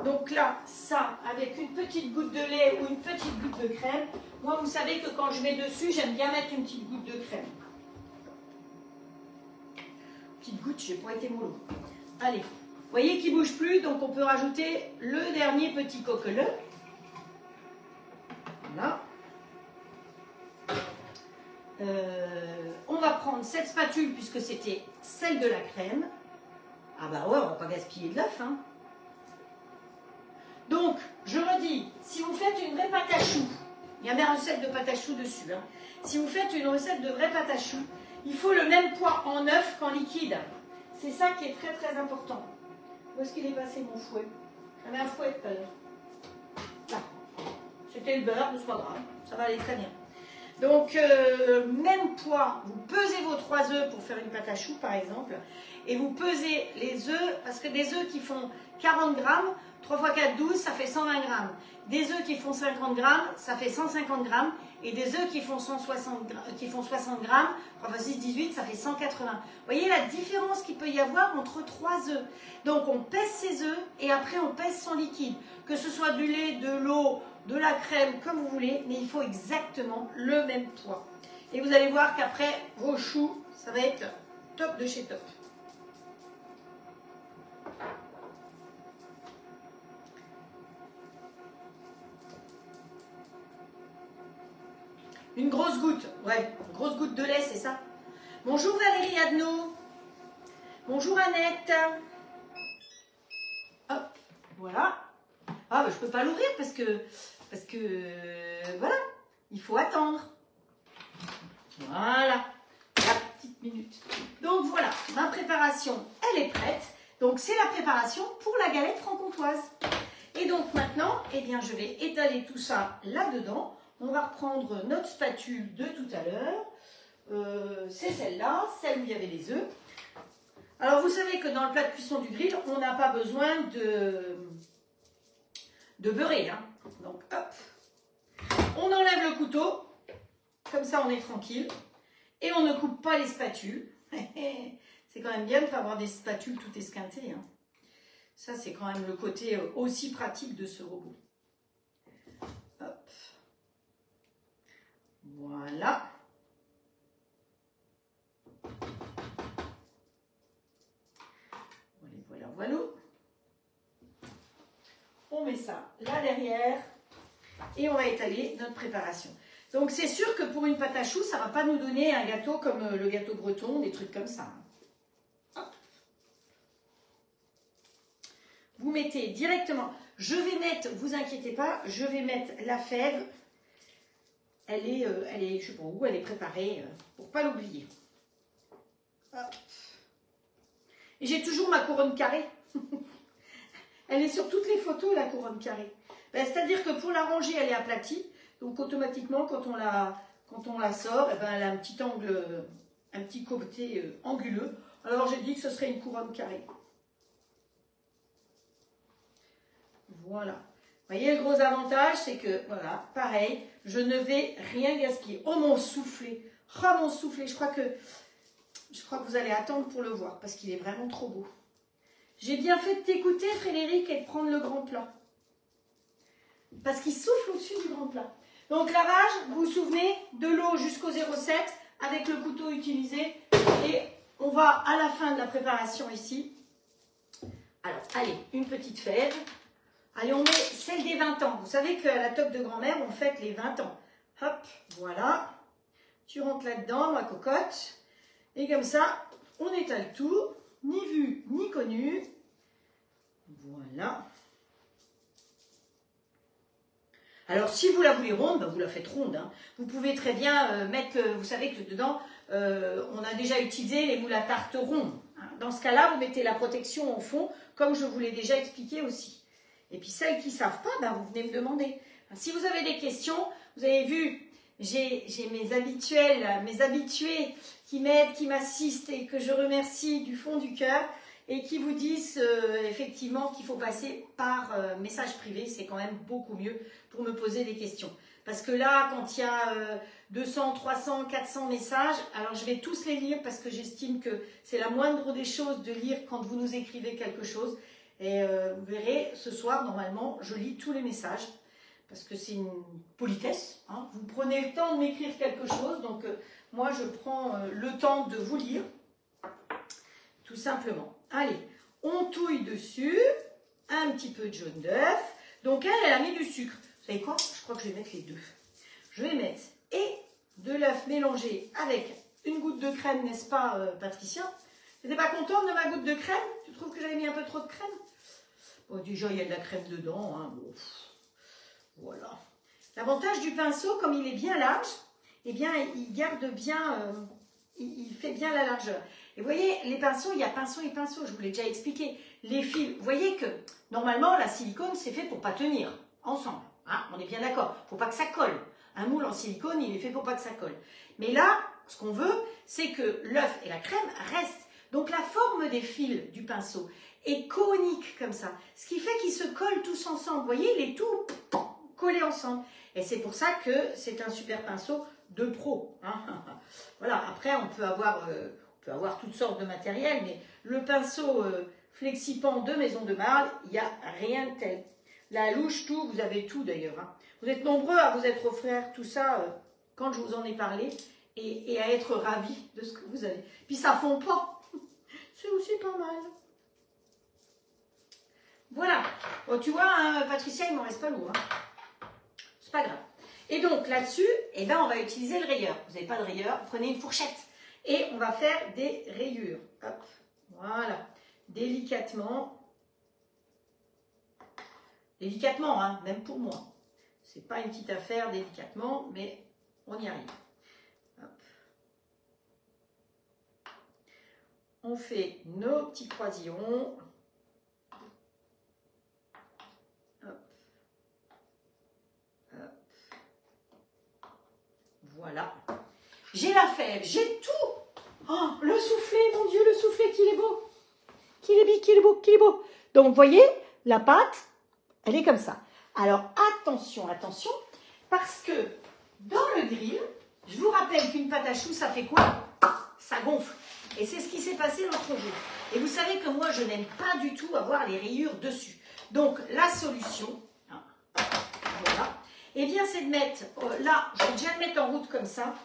Donc là, ça avec une petite goutte de lait ou une petite goutte de crème. Moi, vous savez que quand je mets dessus, j'aime bien mettre une petite goutte de crème. Petite goutte, j'ai pas été mollo. Allez, vous voyez qu'il ne bouge plus, donc on peut rajouter le dernier petit coquelin. Voilà. On va prendre cette spatule puisque c'était celle de la crème. Ah bah ouais, on va pas gaspiller de l'œuf, hein. Donc, je redis, si vous faites une vraie pâte à choux, il y a bien une recette de pâte à choux dessus, hein. Si vous faites une recette de vraie pâte à choux, il faut le même poids en œuf qu'en liquide. C'est ça qui est très très important. Où est-ce qu'il est passé mon fouet? J'avais un fouet tout à l'heure. Là. C'était le beurre, mais c'est pas grave, ça va aller très bien. Donc, même poids, vous pesez vos 3 œufs pour faire une pâte à choux par exemple, et vous pesez les œufs, parce que des œufs qui font 40 grammes, 3 x 4, 12, ça fait 120 grammes. Des œufs qui font 50 grammes, ça fait 150 grammes, et des œufs qui font 60 grammes, 3 x 6, 18, ça fait 180. Vous voyez la différence qu'il peut y avoir entre 3 œufs. Donc, on pèse ces œufs, et après on pèse son liquide. Que ce soit du lait, de l'eau, de la crème, comme vous voulez, mais il faut exactement le même poids. Et vous allez voir qu'après, vos choux, ça va être top de chez top. Une grosse goutte, ouais, une grosse goutte de lait, c'est ça. Bonjour Valérie Adno. Bonjour Annette. Hop, voilà. Ah, bah, je ne peux pas l'ouvrir parce que voilà, il faut attendre. Voilà, la petite minute. Donc voilà, ma préparation, elle est prête. Donc c'est la préparation pour la galette franc-comtoise. Et donc maintenant, eh bien, je vais étaler tout ça là-dedans. On va reprendre notre spatule de tout à l'heure. C'est celle-là, celle où il y avait les œufs. Alors vous savez que dans le plat de cuisson du grill, on n'a pas besoin de beurrer. Hein. Donc hop, on enlève le couteau, comme ça on est tranquille. Et on ne coupe pas les spatules. C'est quand même bien de ne pas avoir des spatules tout esquintées. Hein. Ça, c'est quand même le côté aussi pratique de ce robot. Hop. Voilà. Voilà, voilà. On met ça là derrière et on va étaler notre préparation. Donc, c'est sûr que pour une pâte à choux, ça ne va pas nous donner un gâteau comme le gâteau breton, des trucs comme ça. Hop. Vous mettez directement, je vais mettre, vous inquiétez pas, je vais mettre la fève, elle est je sais pas où, elle est préparée pour ne pas l'oublier. Et j'ai toujours ma couronne carrée. Elle est sur toutes les photos, la couronne carrée. Ben, c'est-à-dire que pour la ranger, elle est aplatie, donc automatiquement, quand on la sort, eh ben, elle a un petit angle, un petit côté anguleux. Alors j'ai dit que ce serait une couronne carrée. Voilà. Vous voyez, le gros avantage, c'est que, voilà, pareil, je ne vais rien gaspiller. Oh, mon soufflet. Oh, mon soufflet. Je crois que vous allez attendre pour le voir, parce qu'il est vraiment trop beau. J'ai bien fait de t'écouter, Frédéric, et de prendre le grand plat. Parce qu'il souffle au-dessus du grand plat. Donc, lavage, vous vous souvenez, de l'eau jusqu'au 0,7, avec le couteau utilisé. Et on va, à la fin de la préparation ici. Alors, allez, une petite fève. Allez, on met celle des 20 ans. Vous savez qu'à la toque de grand-mère, on fête les 20 ans. Hop, voilà. Tu rentres là-dedans, ma cocotte. Et comme ça, on étale tout. Ni vu, ni connu. Voilà. Alors, si vous la voulez ronde, ben vous la faites ronde. Hein. Vous pouvez très bien mettre, vous savez que dedans, on a déjà utilisé les moules à tarte ronds. Hein. Dans ce cas-là, vous mettez la protection au fond, comme je vous l'ai déjà expliqué aussi. Et puis celles qui ne savent pas, ben vous venez me demander. Si vous avez des questions, vous avez vu, j'ai mes habitués qui m'aident, qui m'assistent et que je remercie du fond du cœur et qui vous disent effectivement qu'il faut passer par message privé. C'est quand même beaucoup mieux pour me poser des questions. Parce que là, quand il y a 200, 300, 400 messages, alors je vais tous les lire parce que j'estime que c'est la moindre des choses de lire quand vous nous écrivez quelque chose. Et vous verrez, ce soir, normalement, je lis tous les messages, parce que c'est une politesse. Hein. Vous prenez le temps de m'écrire quelque chose, donc moi, je prends le temps de vous lire, tout simplement. Allez, on touille dessus, un petit peu de jaune d'œuf. Donc elle a mis du sucre. Vous savez quoi? Je crois que je vais mettre les deux. Je vais mettre de l'œuf mélangé avec une goutte de crème, n'est-ce pas, Patricia? Tu n'étais pas contente de ma goutte de crème? Tu trouves que j'avais mis un peu trop de crème? Bon, déjà, il y a de la crème dedans. Hein. Bon, voilà. L'avantage du pinceau, comme il est bien large, eh bien, il garde bien, il fait bien la largeur. Et vous voyez, les pinceaux, il y a pinceau et pinceau, je vous l'ai déjà expliqué. Les fils, vous voyez que, normalement, la silicone, c'est fait pour ne pas tenir ensemble. Hein, on est bien d'accord. Il ne faut pas que ça colle. Un moule en silicone, il est fait pour pas que ça colle. Mais là, ce qu'on veut, c'est que l'œuf et la crème restent. Donc, la forme des fils du pinceau est conique comme ça. Ce qui fait qu'ils se collent tous ensemble. Vous voyez, il est tout collé ensemble. Et c'est pour ça que c'est un super pinceau de pro. Hein. Voilà, après, on peut avoir toutes sortes de matériel, mais le pinceau Flexipan de Maison de Marle, il n'y a rien de tel. La louche, tout, vous avez tout d'ailleurs. Hein. Vous êtes nombreux à vous être offert tout ça quand je vous en ai parlé et à être ravis de ce que vous avez. Puis ça ne fond pas. C'est aussi pas mal. Voilà. Bon, tu vois, hein, Patricia, il ne m'en reste pas lourd. Hein. C'est pas grave. Et donc, là-dessus, eh ben, on va utiliser le rayeur. Vous n'avez pas de rayeur, prenez une fourchette. Et on va faire des rayures. Hop. Voilà. Délicatement. Délicatement, hein, même pour moi. C'est pas une petite affaire, délicatement, mais on y arrive. Hop. On fait nos petits croisillons. Hop. j'ai la fève, j'ai tout. Oh, le soufflé, mon Dieu, le soufflé, qu'il est beau. Qu'il est beau, qu'il est beau, qu'il est beau. Donc, vous voyez, la pâte, elle est comme ça. Alors, attention, attention, parce que dans le grill, je vous rappelle qu'une pâte à choux, ça fait quoi? Ça gonfle. Et c'est ce qui s'est passé l'autre jour. Et vous savez que moi, je n'aime pas du tout avoir les rayures dessus. Donc, la solution, voilà, eh bien, c'est de mettre, là, je vais déjà le mettre en route comme ça.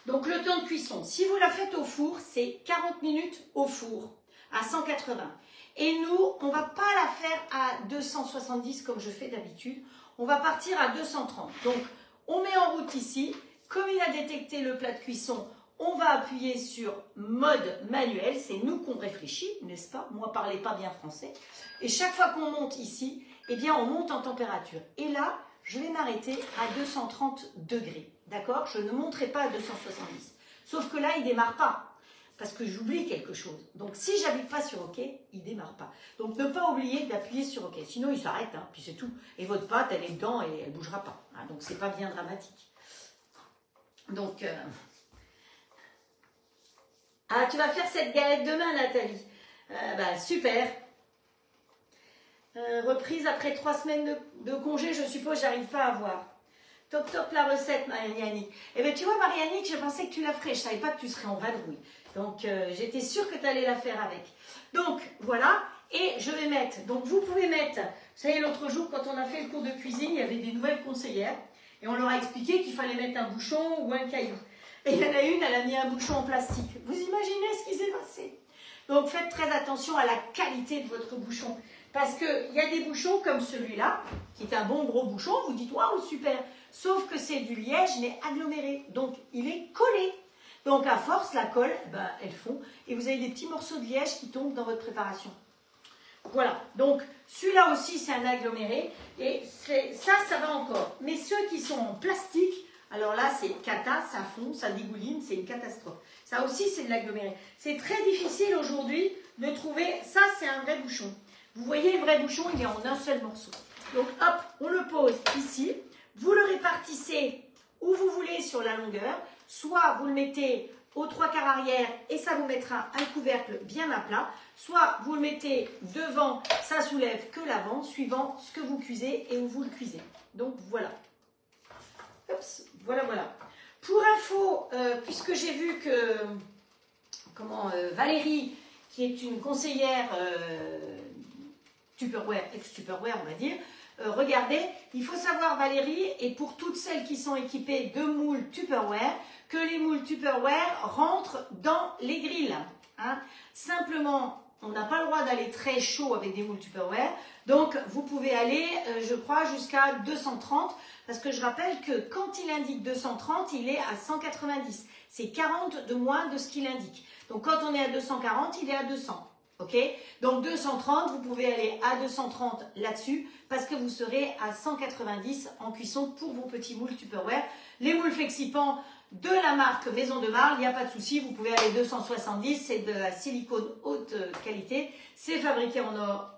Donc, le temps de cuisson, si vous la faites au four, c'est 40 minutes au four, à 180. Et nous, on ne va pas la faire à 270 comme je fais d'habitude. On va partir à 230. Donc, on met en route ici. Comme il a détecté le plat de cuisson, on va appuyer sur mode manuel. C'est nous qu'on réfléchit, n'est-ce pas? Moi, parlez pas bien français. Et chaque fois qu'on monte ici, eh bien, on monte en température. Et là, je vais m'arrêter à 230 degrés. D'accord? Je ne monterai pas à 270. Sauf que là, il ne démarre pas. Parce que j'oublie quelque chose. Donc, si je n'appuie pas sur OK, il ne démarre pas. Donc, ne pas oublier d'appuyer sur OK. Sinon, il s'arrête, hein, puis c'est tout. Et votre pâte, elle est dedans et elle ne bougera pas. Hein, donc, ce n'est pas bien dramatique. Donc, ah, tu vas faire cette galette demain, Nathalie. Bah, super. Reprise après 3 semaines de congé, je suppose, j'arrive pas à voir. Top, top la recette, Marianne. Eh bien, tu vois, Marianne, je pensais que tu la ferais. Je ne savais pas que tu serais en vadrouille. Donc, j'étais sûre que tu allais la faire avec. Donc, voilà. Et je vais mettre, donc vous pouvez mettre, vous savez, l'autre jour, quand on a fait le cours de cuisine, il y avait des nouvelles conseillères. Et on leur a expliqué qu'il fallait mettre un bouchon ou un caillou. Et il y en a une, elle a mis un bouchon en plastique. Vous imaginez ce qui s'est passé? Donc, faites très attention à la qualité de votre bouchon. Parce qu'il y a des bouchons comme celui-là, qui est un bon gros bouchon. Vous dites, waouh, super. Sauf que c'est du liège, mais aggloméré. Donc, il est collé. Donc, à force, la colle, ben, elle fond. Et vous avez des petits morceaux de liège qui tombent dans votre préparation. Voilà. Donc, celui-là aussi, c'est un aggloméré. Et ça va encore. Mais ceux qui sont en plastique, alors là, c'est cata, ça fond, ça dégouline, c'est une catastrophe. Ça aussi, c'est de l'aggloméré. C'est très difficile aujourd'hui de trouver... Ça, c'est un vrai bouchon. Vous voyez, le vrai bouchon, il est en un seul morceau. Donc, hop, on le pose ici. Vous le répartissez où vous voulez sur la longueur. Soit vous le mettez aux 3/4 arrière et ça vous mettra un couvercle bien à plat. Soit vous le mettez devant, ça soulève que l'avant, suivant ce que vous cuisez et où vous le cuisez. Donc, voilà. Oups, voilà, voilà. Pour info, puisque j'ai vu que Valérie, qui est une conseillère Tupperware, ex-Tupperware, on va dire, regardez, il faut savoir, Valérie, et pour toutes celles qui sont équipées de moules Tupperware, que les moules Tupperware rentrent dans les grilles. Hein. Simplement, on n'a pas le droit d'aller très chaud avec des moules Tupperware, donc vous pouvez aller, je crois, jusqu'à 230, parce que je rappelle que quand il indique 230, il est à 190. C'est 40 de moins de ce qu'il indique. Donc quand on est à 240, il est à 200. Ok, donc 230, vous pouvez aller à 230 là-dessus parce que vous serez à 190 en cuisson pour vos petits moules Tupperware. Les moules Flexipans de la marque Maison de Marle, il n'y a pas de souci, vous pouvez aller 270, c'est de la silicone haute qualité. C'est fabriqué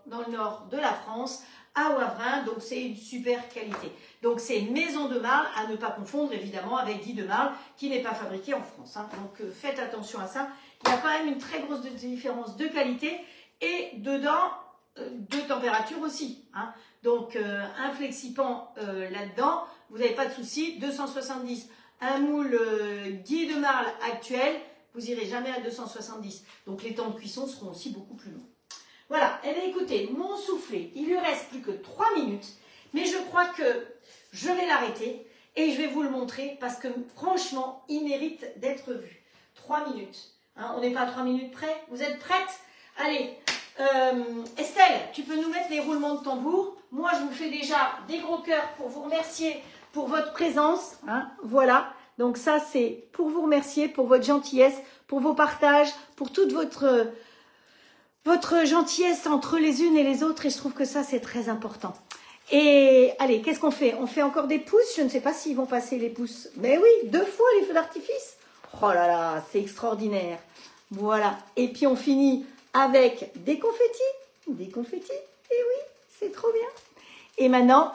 dans le nord de la France, à Wavrin, donc c'est une super qualité. Donc c'est Maison de Marle, à ne pas confondre évidemment avec Guy de Marle qui n'est pas fabriqué en France. Hein. Donc faites attention à ça. Il y a quand même une très grosse différence de qualité et dedans de température aussi. Hein. Donc un Flexipan là-dedans, vous n'avez pas de souci. 270, un moule Guy de Marle actuel, vous n'irez jamais à 270. Donc les temps de cuisson seront aussi beaucoup plus longs. Voilà, eh bien écoutez, mon soufflé, il lui reste plus que 3 minutes, mais je crois que je vais l'arrêter et je vais vous le montrer parce que franchement, il mérite d'être vu. 3 minutes. Hein, on n'est pas à 3 minutes près. Vous êtes prêtes? Allez, Estelle, tu peux nous mettre les roulements de tambour. Moi, je vous fais déjà des gros cœurs pour vous remercier pour votre présence. Hein, voilà, donc ça, c'est pour vous remercier, pour votre gentillesse, pour vos partages, pour toute votre gentillesse entre les unes et les autres. Et je trouve que ça, c'est très important. Et allez, qu'est-ce qu'on fait? On fait encore des pouces. Je ne sais pas s'ils vont passer les pouces. Mais oui, 2 fois les feux d'artifice. Oh là là, c'est extraordinaire. Voilà. Et puis on finit avec des confettis. Des confettis. Et oui, c'est trop bien. Et maintenant,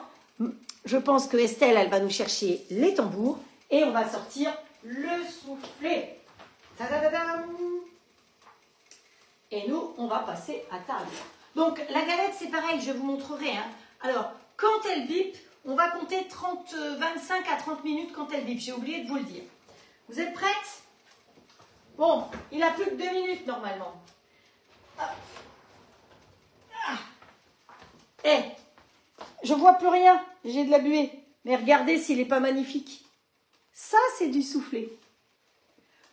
je pense que Estelle, elle va nous chercher les tambours. Et on va sortir le soufflé. Ta-da-da-dam. Et nous, on va passer à table. Donc, la galette, c'est pareil, je vous montrerai. Hein. Alors, quand elle bip, on va compter 25 à 30 minutes quand elle bip. J'ai oublié de vous le dire. Vous êtes prêtes? Bon, il n'a plus que 2 minutes normalement. Eh, je vois plus rien, j'ai de la buée. Mais regardez s'il n'est pas magnifique. Ça, c'est du soufflé.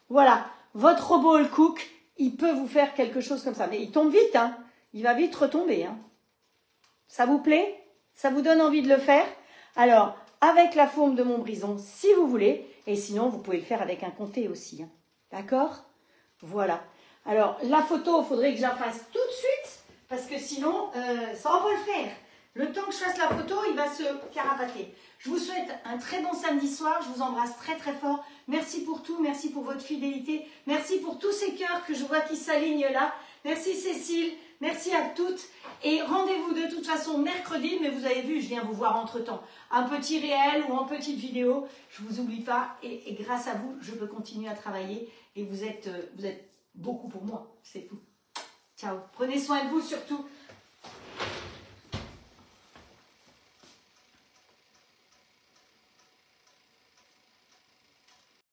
Voilà, votre robot All Cook, il peut vous faire quelque chose comme ça. Mais il tombe vite, hein. Il va vite retomber. Hein. Ça vous plaît? Ça vous donne envie de le faire? Alors, avec la fourme de Montbrison, si vous voulez. Et sinon, vous pouvez le faire avec un comté aussi. Hein. D'accord? Voilà. Alors, la photo, il faudrait que je la fasse tout de suite. Parce que sinon, ça va pas le faire. Le temps que je fasse la photo, il va se carapater. Je vous souhaite un très bon samedi soir. Je vous embrasse très très fort. Merci pour tout. Merci pour votre fidélité. Merci pour tous ces cœurs que je vois qui s'alignent là. Merci Cécile. Merci à toutes. Et rendez-vous de toute façon mercredi. Mais vous avez vu, je viens vous voir entre-temps. Un petit réel ou en petite vidéo. Je ne vous oublie pas. Et grâce à vous, je peux continuer à travailler. Et vous êtes beaucoup pour moi. C'est tout. Ciao. Prenez soin de vous surtout.